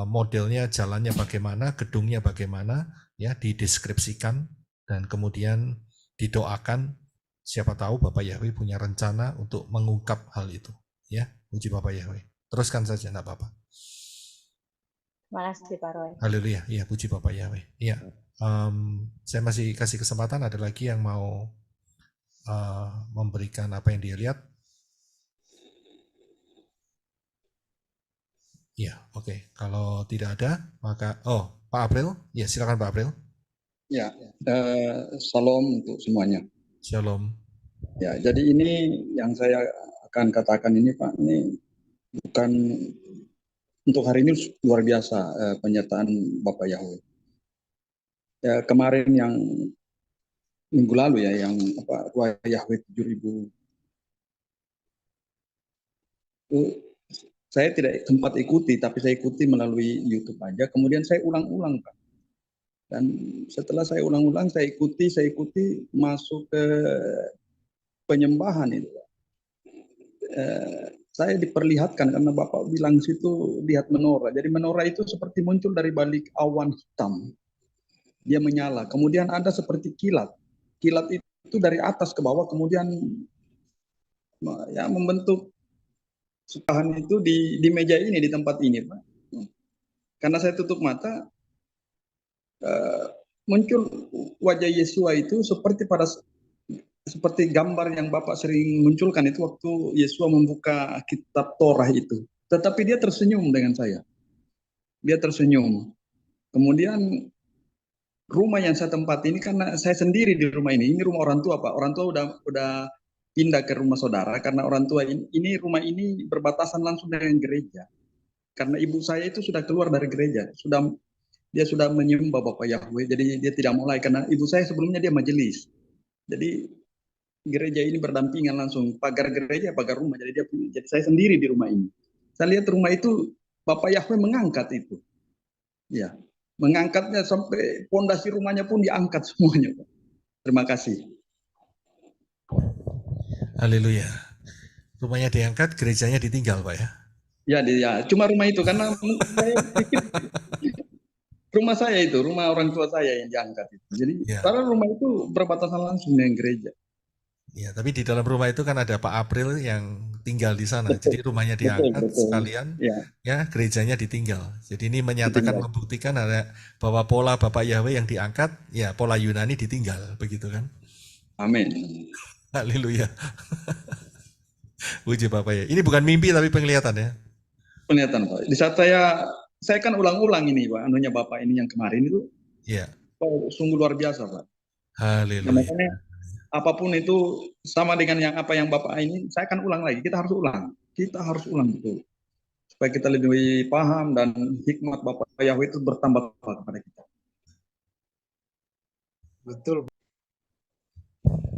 modelnya, jalannya bagaimana, gedungnya bagaimana. ya, dideskripsikan dan kemudian didoakan. Siapa tahu Bapak Yahweh punya rencana untuk mengungkap hal itu, ya. Puji Bapak Yahweh. Teruskan saja, enggak apa-apa. Terima kasih Pak Roy. Haleluya. Iya, puji Bapak Yahweh. Iya. Saya masih kasih kesempatan, ada lagi yang mau memberikan apa yang dia lihat. Iya, oke. Kalau tidak ada, maka Pak April, ya silakan Pak April. Ya, salam untuk semuanya. Shalom. Ya, jadi ini yang saya akan katakan ini Pak, ini bukan untuk hari ini luar biasa penyertaan Bapak Yahweh. Ya, kemarin yang minggu lalu ya, yang Ruah Yahweh 7.000 itu saya tidak sempat ikuti, tapi saya ikuti melalui YouTube aja. Kemudian saya ulang-ulang Pak. Dan setelah saya ulang-ulang, saya ikuti masuk ke penyembahan itu. Saya diperlihatkan karena Bapak bilang situ lihat menorah. Jadi menorah itu seperti muncul dari balik awan hitam. Dia menyala. Kemudian ada seperti kilat. Kilat itu dari atas ke bawah, kemudian ya membentuk sukahan itu di meja ini, di tempat ini Pak. Karena saya tutup mata, muncul wajah Yesua itu seperti gambar yang Bapak sering munculkan itu waktu Yesua membuka kitab Torah itu. Tetapi dia tersenyum dengan saya. Dia tersenyum. Kemudian rumah yang saya tempati ini, karena saya sendiri di rumah ini rumah orang tua Pak. Orang tua udah pindah ke rumah saudara karena orang tua ini rumah ini berbatasan langsung dengan gereja. Karena ibu saya itu sudah keluar dari gereja, dia sudah menyembah Bapak Yahweh, jadi dia tidak mulai karena ibu saya sebelumnya dia majelis. Jadi gereja ini berdampingan langsung, pagar gereja, pagar rumah. Jadi saya sendiri di rumah ini. Saya lihat rumah itu Bapak Yahweh mengangkat itu. Ya, mengangkatnya sampai pondasi rumahnya pun diangkat semuanya, Pak. Terima kasih. Haleluya. Rumahnya diangkat, gerejanya ditinggal, Pak ya. Ya, cuma rumah itu karena saya pikir rumah saya itu, rumah orang tua saya yang diangkat itu. Jadi karena rumah itu berbatasan langsung dengan gereja. Ya, tapi di dalam rumah itu kan ada Pak April yang tinggal di sana. Betul. Jadi rumahnya diangkat sekalian, ya gerejanya ditinggal. Jadi ini menyatakan, membuktikan ada bahwa pola Bapak Yahweh yang diangkat, ya pola Yunani ditinggal, begitu kan? Amin. Haleluya. Puji Bapak ya. Ini bukan mimpi tapi penglihatan ya. Penglihatan Pak. Di saat saya kan ulang-ulang ini Pak, anunya Bapak ini yang kemarin itu. Iya. Sungguh luar biasa Pak. Haleluya. Makanya apapun itu sama dengan apa yang Bapak ini, saya akan ulang lagi. Kita harus ulang betul. Supaya kita lebih paham dan hikmat Bapak Yahweh itu bertambah kepada kita. Betul.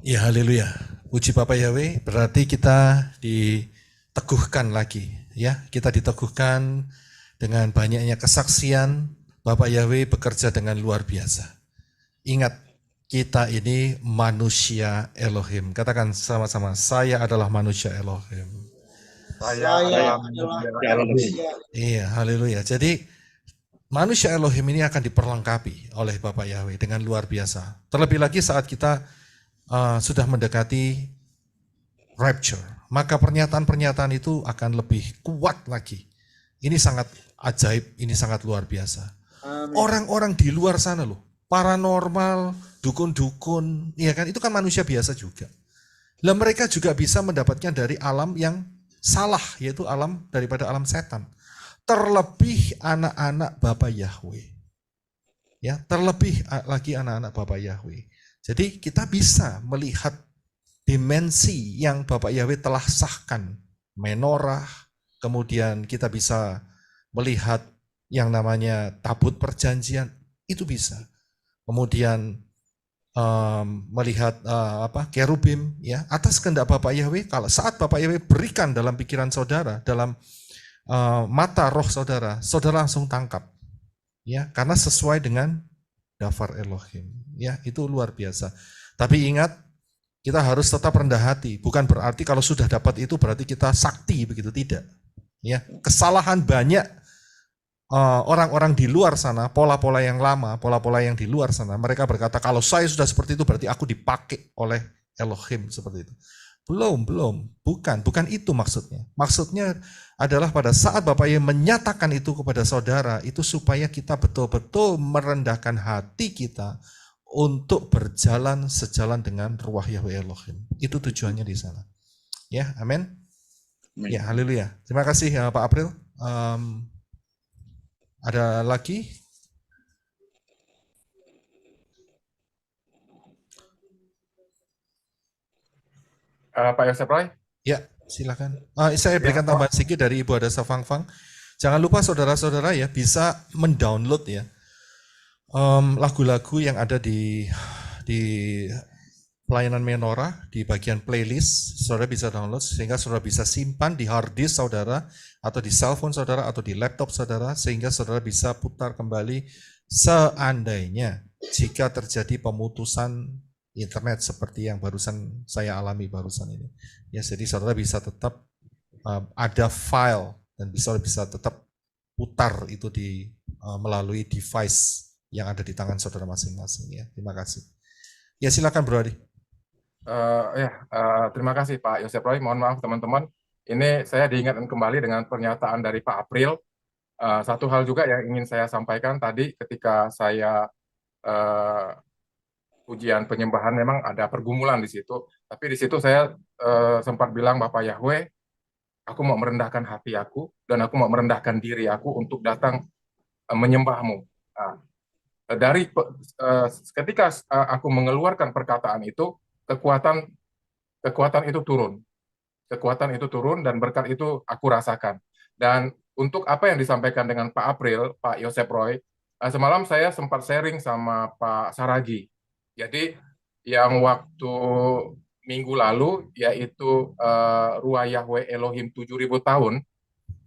Ya, haleluya. Puji Bapak Yahweh, berarti kita diteguhkan lagi. Ya, kita diteguhkan dengan banyaknya kesaksian Bapak Yahweh bekerja dengan luar biasa. Ingat, kita ini manusia Elohim. Katakan sama-sama, saya adalah manusia Elohim. Saya adalah manusia. Iya, haleluya. Jadi manusia Elohim ini akan diperlengkapi oleh Bapak Yahweh dengan luar biasa. Terlebih lagi saat kita sudah mendekati rapture, maka pernyataan-pernyataan itu akan lebih kuat lagi. Ini sangat ajaib, ini sangat luar biasa. Orang-orang di luar sana loh, paranormal, dukun-dukun, ya kan, itu kan manusia biasa juga. Lah mereka juga bisa mendapatkan dari alam yang salah, yaitu alam daripada alam setan. Terlebih anak-anak Bapak Yahweh. Ya, terlebih lagi anak-anak Bapak Yahweh. Jadi kita bisa melihat dimensi yang Bapak Yahweh telah sahkan, menorah, kemudian kita bisa melihat yang namanya tabut perjanjian, itu bisa. Kemudian melihat kerubim, ya, atas kehendak Bapak Yahweh. Kalau saat Bapak Yahweh berikan dalam pikiran saudara, dalam mata roh saudara, saudara langsung tangkap, ya, karena sesuai dengan dafar Elohim, ya, itu luar biasa. Tapi ingat, kita harus tetap rendah hati. Bukan berarti kalau sudah dapat itu berarti kita sakti, begitu, tidak. Ya, kesalahan banyak orang-orang di luar sana, pola-pola yang lama, pola-pola yang di luar sana, mereka berkata kalau saya sudah seperti itu berarti aku dipakai oleh Elohim seperti itu. Belum, bukan itu maksudnya. Maksudnya adalah pada saat Bapak yang menyatakan itu kepada saudara, itu supaya kita betul-betul merendahkan hati kita untuk berjalan sejalan dengan ruah Yahweh Elohim. Itu tujuannya di sana. Ya, amin. Ya, haleluya. Terima kasih ya, Pak April. Ada lagi? Pak Yosef Roy? Ya, silakan. Saya berikan Ya, tambahan sedikit dari Ibu Adasa Fangfang. Jangan lupa saudara-saudara ya bisa mendownload ya lagu-lagu yang ada di pelayanan Menora di bagian playlist. Saudara bisa download sehingga saudara bisa simpan di hard disk saudara atau di cellphone saudara atau di laptop saudara sehingga saudara bisa putar kembali seandainya jika terjadi pemutusan internet seperti yang barusan saya alami barusan ini. Ya, jadi saudara bisa tetap ada file dan bisa tetap putar itu di melalui device yang ada di tangan saudara masing-masing ya. Terima kasih. Ya, silakan Bro Adi. Terima kasih Pak Yosef Roy. Mohon maaf teman-teman. Ini saya diingatkan kembali dengan pernyataan dari Pak April. Satu hal juga yang ingin saya sampaikan tadi ketika saya ujian penyembahan memang ada pergumulan di situ. Tapi di situ saya sempat bilang Bapak Yahweh, aku mau merendahkan hati aku dan aku mau merendahkan diri aku untuk datang menyembahmu. Ketika aku mengeluarkan perkataan itu, kekuatan itu turun dan berkat itu aku rasakan. Dan untuk apa yang disampaikan dengan Pak April, Pak Yosef Roy, semalam saya sempat sharing sama Pak Saragi. Jadi yang waktu minggu lalu yaitu Ruah Yahweh Elohim 7.000 tahun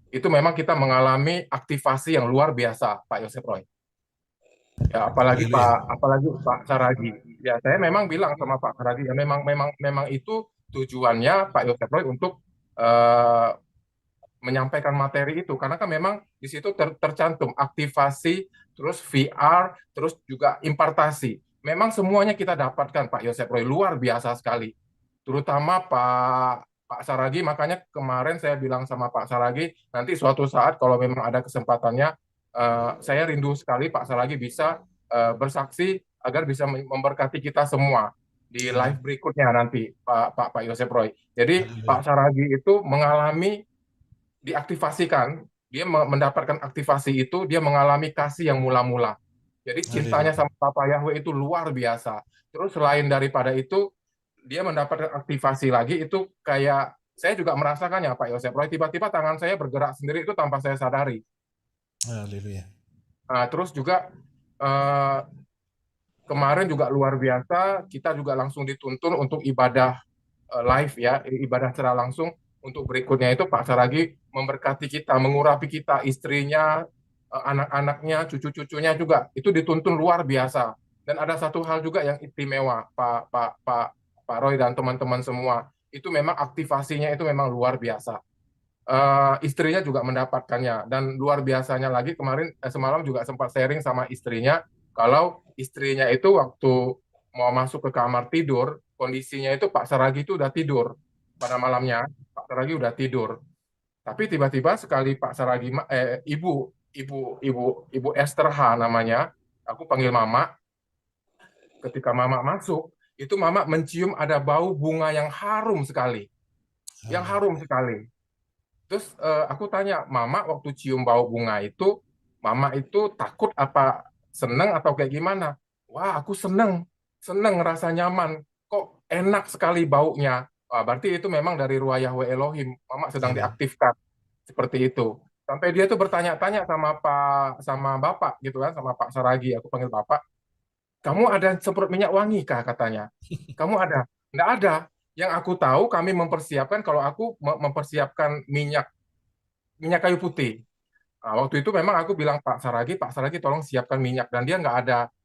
itu memang kita mengalami aktivasi yang luar biasa Pak Yosef Roy. Ya, apalagi Pak Saragi. Ya, saya memang bilang sama Pak Saragi, ya memang itu tujuannya Pak Yosef Roy untuk menyampaikan materi itu, karena kan memang di situ tercantum aktivasi, terus VR, terus juga impartasi. Memang semuanya kita dapatkan Pak Yosef Roy, luar biasa sekali. Terutama Pak Saragi, makanya kemarin saya bilang sama Pak Saragi, nanti suatu saat kalau memang ada kesempatannya, saya rindu sekali Pak Saragi bisa bersaksi agar bisa memberkati kita semua di live berikutnya nanti Pak Yosef Roy. Jadi Pak Saragi itu mengalami diaktifasikan, dia mendapatkan aktivasi itu, dia mengalami kasih yang mula-mula. Jadi cintanya sama Bapak Yahweh itu luar biasa. Terus selain daripada itu, dia mendapatkan aktivasi lagi, itu kayak saya juga merasakannya Pak Yosef Roy, tiba-tiba tangan saya bergerak sendiri itu tanpa saya sadari. Haleluya. Terus juga kemarin juga luar biasa, kita juga langsung dituntun untuk ibadah live ya, ibadah secara langsung. Untuk berikutnya itu Pak Saragi memberkati kita, mengurapi kita, istrinya, anak-anaknya, cucu-cucunya juga itu dituntun luar biasa. Dan ada satu hal juga yang istimewa Pak Roy dan teman-teman semua, itu memang aktivasinya itu memang luar biasa. Istrinya juga mendapatkannya, dan luar biasanya lagi kemarin semalam juga sempat sharing sama istrinya kalau istrinya itu waktu mau masuk ke kamar tidur, kondisinya itu Pak Saragi itu udah tidur pada malamnya. Pak Saragi udah tidur, tapi tiba-tiba sekali Pak Saragi, ibu Esther H namanya, aku panggil Mama. Ketika Mama masuk, itu Mama mencium ada bau bunga yang harum sekali, Terus aku tanya Mama, waktu cium bau bunga itu, Mama itu takut apa seneng atau kayak gimana? Wah, aku seneng ngerasa nyaman, kok enak sekali baunya. Berarti itu memang dari Ruah Yahweh Elohim, Mama sedang diaktifkan seperti itu. Sampai dia tuh bertanya-tanya sama Bapak gitu kan, sama Pak Saragi, aku panggil Bapak. Kamu ada semprot minyak wangi kah katanya? Kamu ada? Nggak ada. Yang aku tahu kami mempersiapkan, kalau aku mempersiapkan minyak kayu putih. Waktu itu memang aku bilang Pak Saragi tolong siapkan minyak, dan dia nggak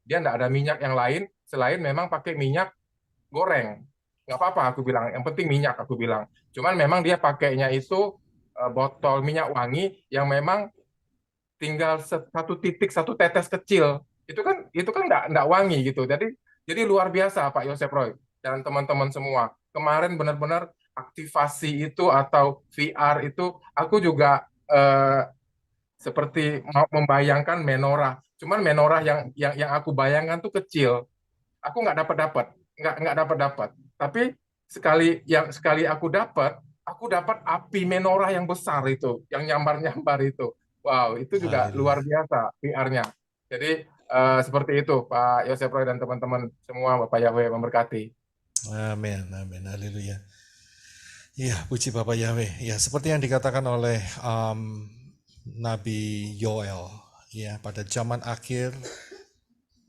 ada minyak yang lain selain memang pakai minyak goreng. Nggak apa-apa aku bilang, yang penting minyak aku bilang. Cuman memang dia pakainya itu botol minyak wangi yang memang tinggal satu titik, satu tetes kecil, itu kan nggak wangi gitu. Jadi luar biasa Pak Yosef Roy dan teman-teman semua. Kemarin benar-benar aktivasi itu atau VR itu aku juga seperti mau membayangkan menorah. Cuman menorah yang aku bayangkan tuh kecil. Aku nggak dapat. Tapi sekali aku dapat api menorah yang besar itu, yang nyambar-nyambar itu. Wow, itu juga luar Haleluya. biasa VR-nya. Jadi seperti itu Pak Yosef Roy dan teman-teman semua, Bapak Yahweh memberkati. Amin, amin, haleluya. Iya, puji Bapak Yahweh. Ya, seperti yang dikatakan oleh Nabi Yoel, ya, pada zaman akhir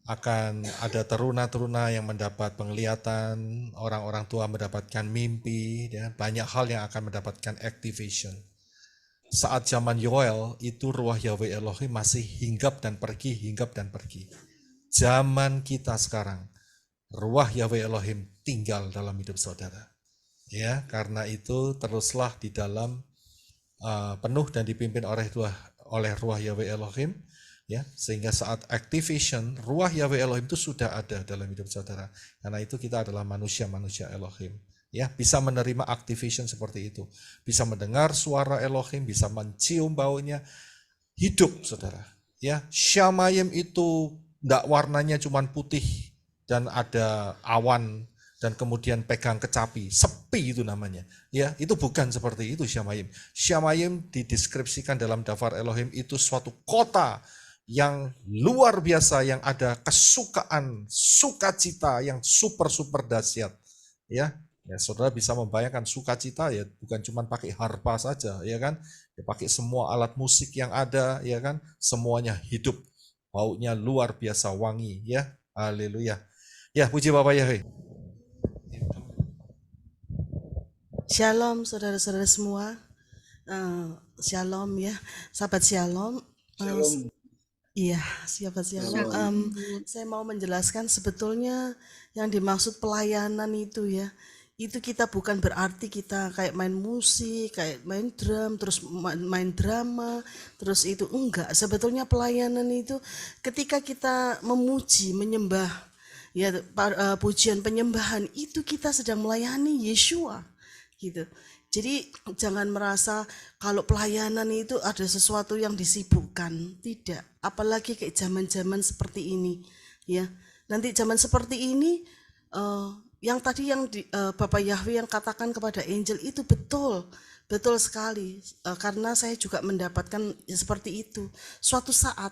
akan ada teruna-teruna yang mendapat penglihatan, orang-orang tua mendapatkan mimpi, ya, banyak hal yang akan mendapatkan activation. Saat zaman Yoel, itu ruah Yahweh Elohim masih hinggap dan pergi. Zaman kita sekarang, ruah Yahweh Elohim tinggal dalam hidup saudara. Ya, karena itu teruslah di dalam penuh dan dipimpin oleh ruah Yahweh Elohim, ya, sehingga saat activation ruah Yahweh Elohim itu sudah ada dalam hidup saudara. Karena itu kita adalah manusia Elohim, ya, bisa menerima activation seperti itu, bisa mendengar suara Elohim, bisa mencium baunya, hidup saudara. Ya, Syamayim itu enggak warnanya cuma putih dan ada awan dan kemudian pegang kecapi, sepi itu namanya. Ya, itu bukan seperti itu Syamayim. Syamayim dideskripsikan dalam Daftar Elohim itu suatu kota yang luar biasa, yang ada kesukaan, sukacita yang super dahsyat. Ya, saudara bisa membayangkan sukacita ya bukan cuma pakai harpa saja, ya kan? Ya, pakai semua alat musik yang ada, ya kan? Semuanya hidup, baunya luar biasa wangi, ya. Haleluya. Ya, puji Bapak Yahweh. Shalom saudara-saudara semua. Shalom ya, sahabat Shalom. Shalom. Iya, sahabat Shalom. Saya mau menjelaskan sebetulnya yang dimaksud pelayanan itu ya, itu kita bukan berarti kita kayak main musik, kayak main drum, terus main drama, terus itu enggak. Sebetulnya pelayanan itu ketika kita memuji, menyembah, ya, pujian penyembahan itu kita sedang melayani Yeshua. Gitu. Jadi jangan merasa kalau pelayanan itu ada sesuatu yang disibukkan, tidak. Apalagi kayak zaman-zaman seperti ini, ya. Nanti zaman seperti ini, yang tadi yang Bapak Yahweh yang katakan kepada Angel itu betul sekali. Karena saya juga mendapatkan seperti itu. Suatu saat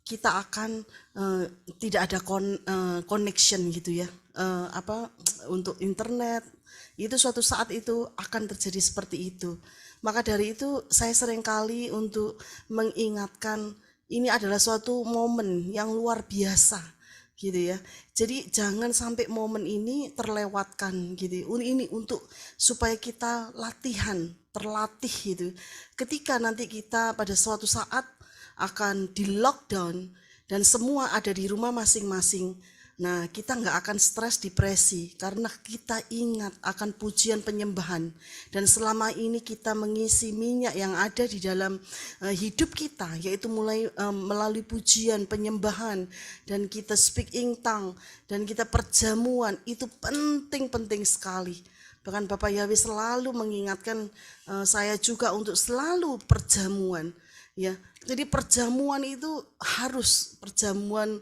kita akan tidak ada connection gitu ya, untuk internet. Itu suatu saat itu akan terjadi seperti itu. Maka dari itu saya seringkali untuk mengingatkan ini adalah suatu momen yang luar biasa gitu ya. Jadi jangan sampai momen ini terlewatkan gitu. Ini untuk supaya kita terlatih gitu. Ketika nanti kita pada suatu saat akan di lockdown dan semua ada di rumah masing-masing. Nah, kita nggak akan stres, depresi, karena kita ingat akan pujian penyembahan. Dan selama ini kita mengisi minyak yang ada di dalam hidup kita, yaitu mulai melalui pujian, penyembahan, dan kita speak in tongue, dan kita perjamuan, itu penting sekali. Bahkan Bapak Yahweh selalu mengingatkan saya juga untuk selalu perjamuan. Ya, jadi perjamuan itu harus perjamuan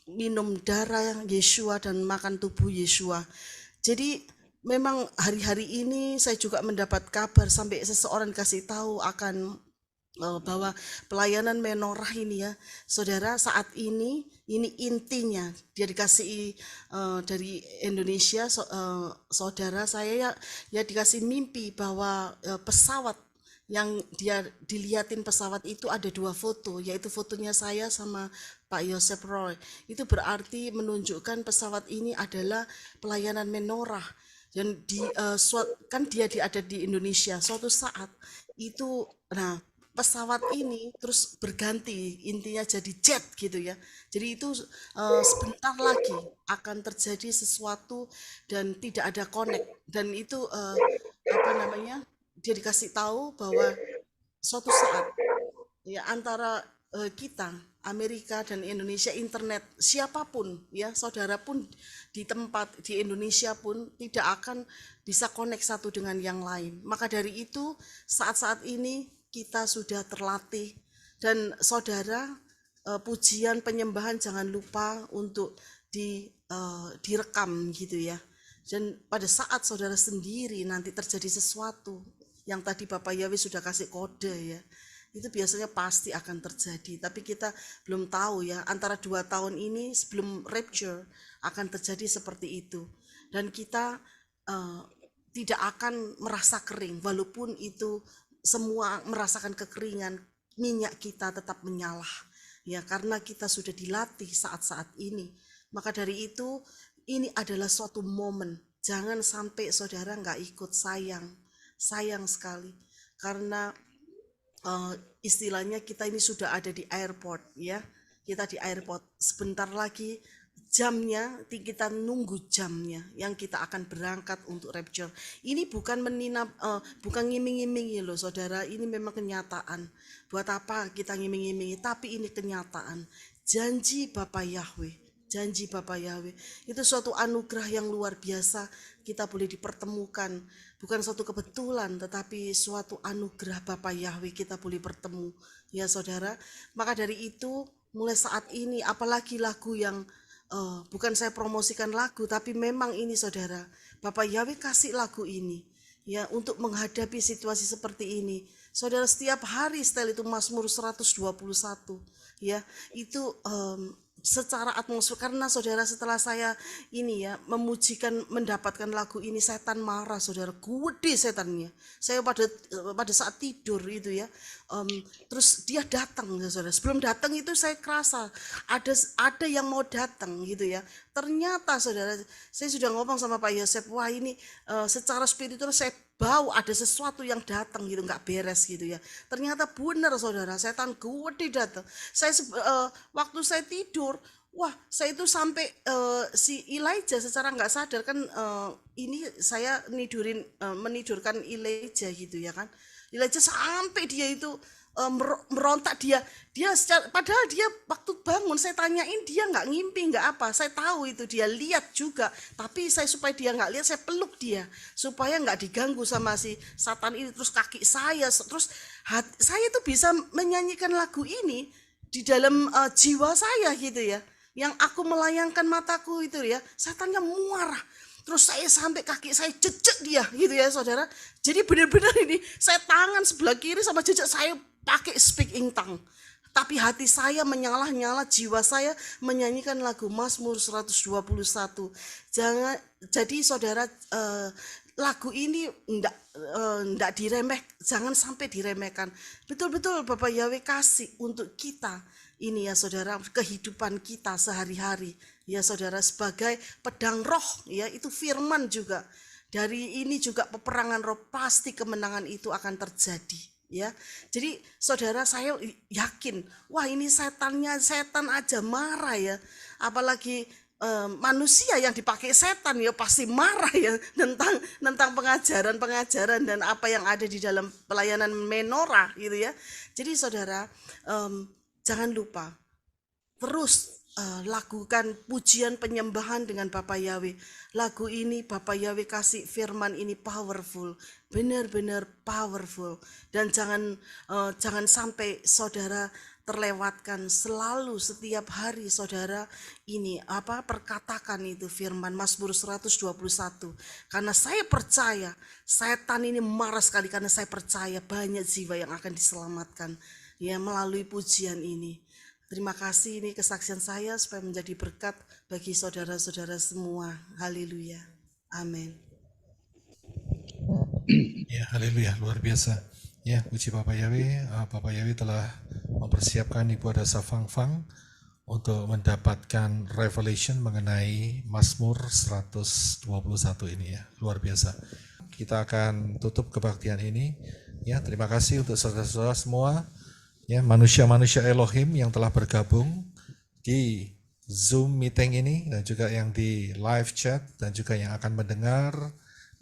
minum darah Yeshua dan makan tubuh Yeshua. Jadi memang hari-hari ini saya juga mendapat kabar sampai seseorang kasih tahu akan bahwa pelayanan menorah ini ya, saudara, saat ini intinya dia dikasih dari Indonesia, saudara saya ya dikasih mimpi bahwa pesawat yang dia dilihatin pesawat itu ada 2 foto, yaitu fotonya saya sama Pak Yosef Roy. Itu berarti menunjukkan pesawat ini adalah pelayanan menorah. Dan kan dia ada di Indonesia. Suatu saat itu, nah pesawat ini terus berganti, intinya jadi jet gitu ya. Jadi itu sebentar lagi akan terjadi sesuatu dan tidak ada connect. Dan itu dia dikasih tahu bahwa suatu saat ya antara kita Amerika dan Indonesia, internet, siapapun ya, saudara pun di tempat di Indonesia pun tidak akan bisa connect satu dengan yang lain. Maka dari itu saat-saat ini kita sudah terlatih, dan saudara pujian penyembahan jangan lupa untuk direkam gitu ya. Dan pada saat saudara sendiri nanti terjadi sesuatu yang tadi Bapak Yahweh sudah kasih kode ya, itu biasanya pasti akan terjadi. Tapi kita belum tahu ya, antara 2 tahun ini sebelum rapture akan terjadi seperti itu. Dan kita tidak akan merasa kering, walaupun itu semua merasakan kekeringan, minyak kita tetap menyala ya, karena kita sudah dilatih saat-saat ini. Maka dari itu ini adalah suatu momen, jangan sampai saudara nggak ikut, sayang sekali, karena istilahnya kita ini sudah ada di airport ya, kita di airport, sebentar lagi jamnya, kita nunggu jamnya yang kita akan berangkat untuk rapture. Ini bukan bukan ngiming-ngimingi loh saudara, ini memang kenyataan. Buat apa kita ngiming-ngimingi, tapi ini kenyataan. Janji Bapak Yahweh itu suatu anugerah yang luar biasa. Kita boleh dipertemukan, bukan suatu kebetulan, tetapi suatu anugerah Bapak Yahweh kita boleh bertemu ya saudara. Maka dari itu mulai saat ini, apalagi lagu yang bukan saya promosikan lagu, tapi memang ini saudara, Bapak Yahweh kasih lagu ini ya untuk menghadapi situasi seperti ini. Saudara, setiap hari setel itu Mazmur 121 ya, itu secara atmosfer, karena saudara setelah saya ini ya memujikan, mendapatkan lagu ini, setan marah saudara, gede setannya. Saya pada saat tidur itu ya, terus dia datang ya saudara. Sebelum datang itu saya kerasa ada yang mau datang gitu ya. Ternyata saudara, saya sudah ngomong sama Pak Yosef, wah ini secara spiritual saya bau ada sesuatu yang datang gitu, nggak beres gitu ya. Ternyata benar saudara, setan gede datang. Saya waktu saya tidur, wah saya itu sampai si Elijah secara nggak sadar kan, ini saya menidurkan Elijah gitu ya kan. Elijah sampai dia itu merontak, dia padahal dia waktu bangun saya tanyain, dia nggak ngimpi nggak apa, saya tahu itu dia lihat juga, tapi saya supaya dia nggak lihat, saya peluk dia supaya nggak diganggu sama si satan ini. Terus kaki saya, terus saya itu bisa menyanyikan lagu ini di dalam jiwa saya gitu ya, yang aku melayangkan mataku itu ya, setannya muarah. Terus saya sampai kaki saya jejak dia gitu ya saudara. Jadi benar-benar ini saya tangan sebelah kiri sama jejak saya pakai speaking tongue. Tapi hati saya menyala-nyala, jiwa saya menyanyikan lagu Mazmur 121. Jadi saudara, lagu ini enggak jangan sampai diremehkan. Betul-betul Bapak Yahweh kasih untuk kita ini ya saudara, kehidupan kita sehari-hari ya saudara, sebagai pedang roh ya, itu firman juga. Dari ini juga peperangan roh, pasti kemenangan itu akan terjadi ya. Jadi saudara, saya yakin, wah ini setan aja marah ya, apalagi manusia yang dipakai setan ya pasti marah ya tentang pengajaran dan apa yang ada di dalam pelayanan menorah gitu ya. Jadi saudara, jangan lupa terus lakukan pujian penyembahan dengan Bapak Yahweh. Lagu ini Bapak Yahweh kasih firman ini powerful, benar-benar powerful, dan jangan sampai saudara terlewatkan. Selalu setiap hari saudara ini perkatakan itu firman Mazmur 121, karena saya percaya setan ini marah sekali, karena saya percaya banyak jiwa yang akan diselamatkan ya melalui pujian ini. Terima kasih, ini kesaksian saya supaya menjadi berkat bagi saudara-saudara semua. Haleluya. Amin. Ya, haleluya, luar biasa. Ya, puji Bapak Yahweh. Bapak Yahweh telah mempersiapkan Ibu Adasa Fang Fang untuk mendapatkan revelation mengenai Mazmur 121 ini ya. Luar biasa. Kita akan tutup kebaktian ini. Ya, terima kasih untuk saudara-saudara semua. Ya, manusia-manusia Elohim yang telah bergabung di Zoom meeting ini, dan juga yang di live chat, dan juga yang akan mendengar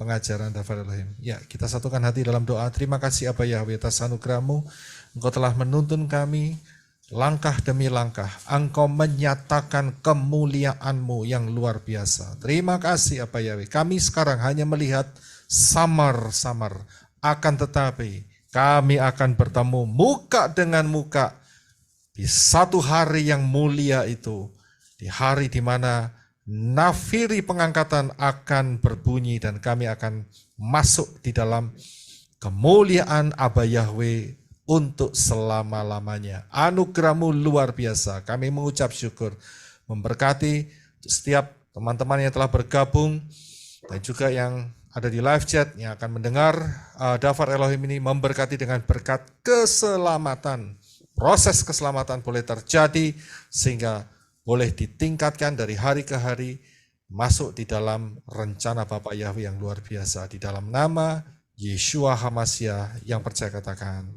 pengajaran David Elohim. Ya, kita satukan hati dalam doa. Terima kasih Abah Yahweh atas anugerah-Mu, Engkau telah menuntun kami langkah demi langkah. Engkau menyatakan kemuliaan-Mu yang luar biasa. Terima kasih Bapa Yahweh. Kami sekarang hanya melihat samar-samar. Akan tetapi kami akan bertemu muka dengan muka di satu hari yang mulia itu. Di hari di mana nafiri pengangkatan akan berbunyi dan kami akan masuk di dalam kemuliaan Aba Yahweh untuk selama-lamanya. Anugerah-Mu luar biasa. Kami mengucap syukur. Memberkati setiap teman-teman yang telah bergabung dan juga yang ada di live chat yang akan mendengar Dafar Elohim ini, memberkati dengan berkat keselamatan. Proses keselamatan boleh terjadi sehingga boleh ditingkatkan dari hari ke hari, masuk di dalam rencana Bapa Yahweh yang luar biasa. Di dalam nama Yeshua HaMashiach yang percaya katakan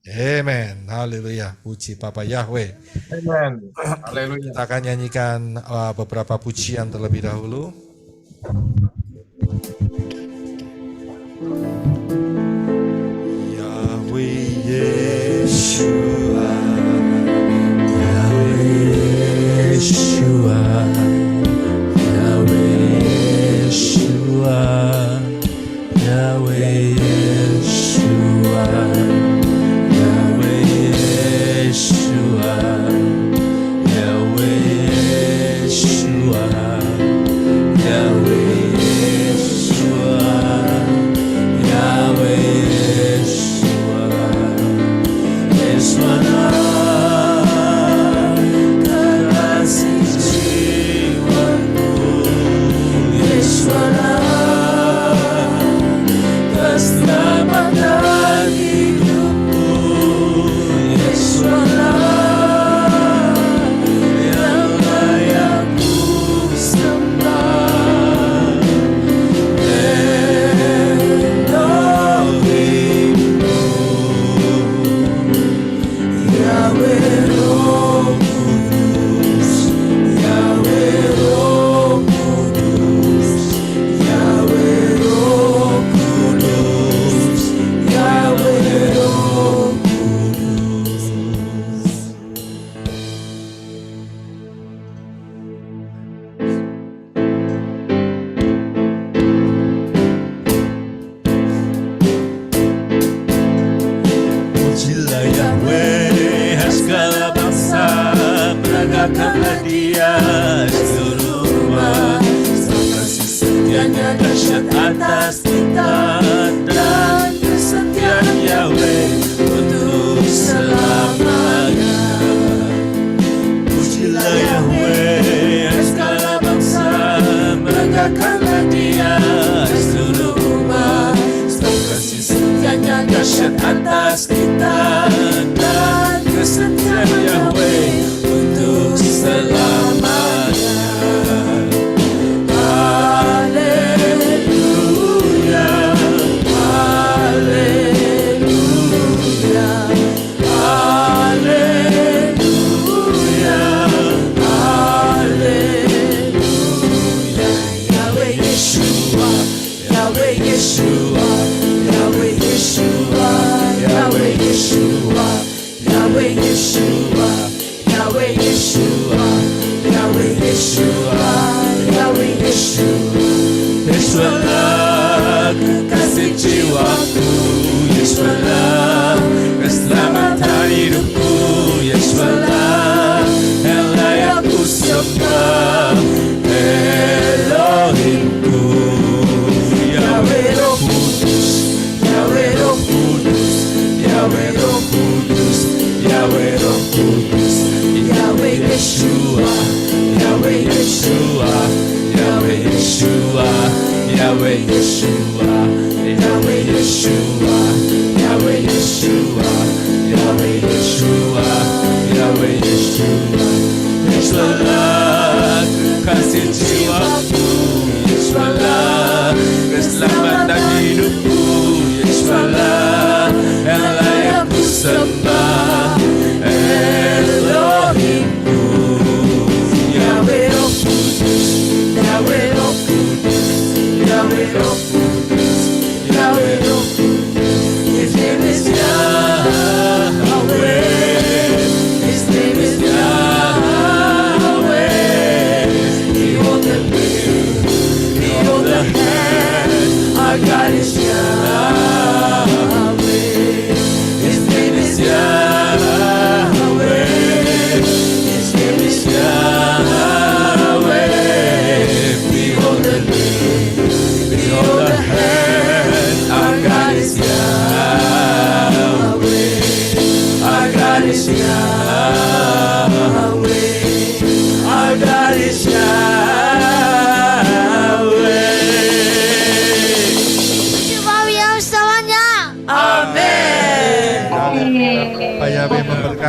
amen. Haleluya. Puji Bapa Yahweh. Amen. Haleluya. Kita akan nyanyikan beberapa pujian terlebih dahulu. Yahweh Yeshua, Yahweh Yeshua, Yahweh Yeshua, Yahweh Yeshua, Yahweh Yeshua, Yahweh Yeshua, Yahweh Yeshua, Yahweh Yeshua, Yeshua, kekasih jiwaku, Yeshua, keselamatan hidupku, Yeshua, yang layak ku sembah. Elohimmu, Yahweh Roh Kudus, Yahweh Roh Kudus, Yahweh Roh Kudus, Yahweh Roh Kudus. Pujilah Yahweh, segala bangsa, berangkatlah Dia seluruh umat. Kasih setianya dahsyat atas kita dan kesetiaan Yahweh untuk selamanya. Pujilah Yahweh, segala bangsa, berangkatlah Dia seluruh umat. Kasih setianya dahsyat atas kita dan kesetiaan Yahweh untuk selamanya. Haleluya, haleluya, haleluya, haleluya. Yahweh Yeshua, Yahweh Yeshua, Yahweh Yeshua, Yahweh Yeshua, Yahweh Yeshua, Yahweh Yeshua, Yahweh Yeshua, Yahweh Yeshua. Yesualah kekasih jiwaku, Yesualah keselamatan hidupku, Yesualah yang layak ku sembah. Elohimku, Yahweh Roh Kudus, Yahweh Roh Kudus, Yahweh Roh Kudus, Yahweh Roh Kudus.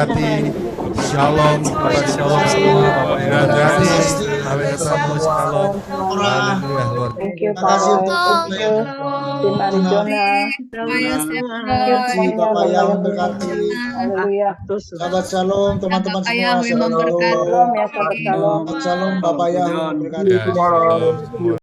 memberkati. Shalom, sahabat shalom semua, Bapak Ibu adik-adik. Amin, shalom. Haleluya, Lord. Thank you, Terima kasih Pak. untuk Thank you, Tim Arizona. Thank you semuanya, Bapak yang Bapak memberkati. Haleluya. Sahabat shalom, teman-teman semua. Shalom. Shalom ya, sahabat shalom. Sahabat shalom, Bapak yang memberkati. Ya, shalom semua.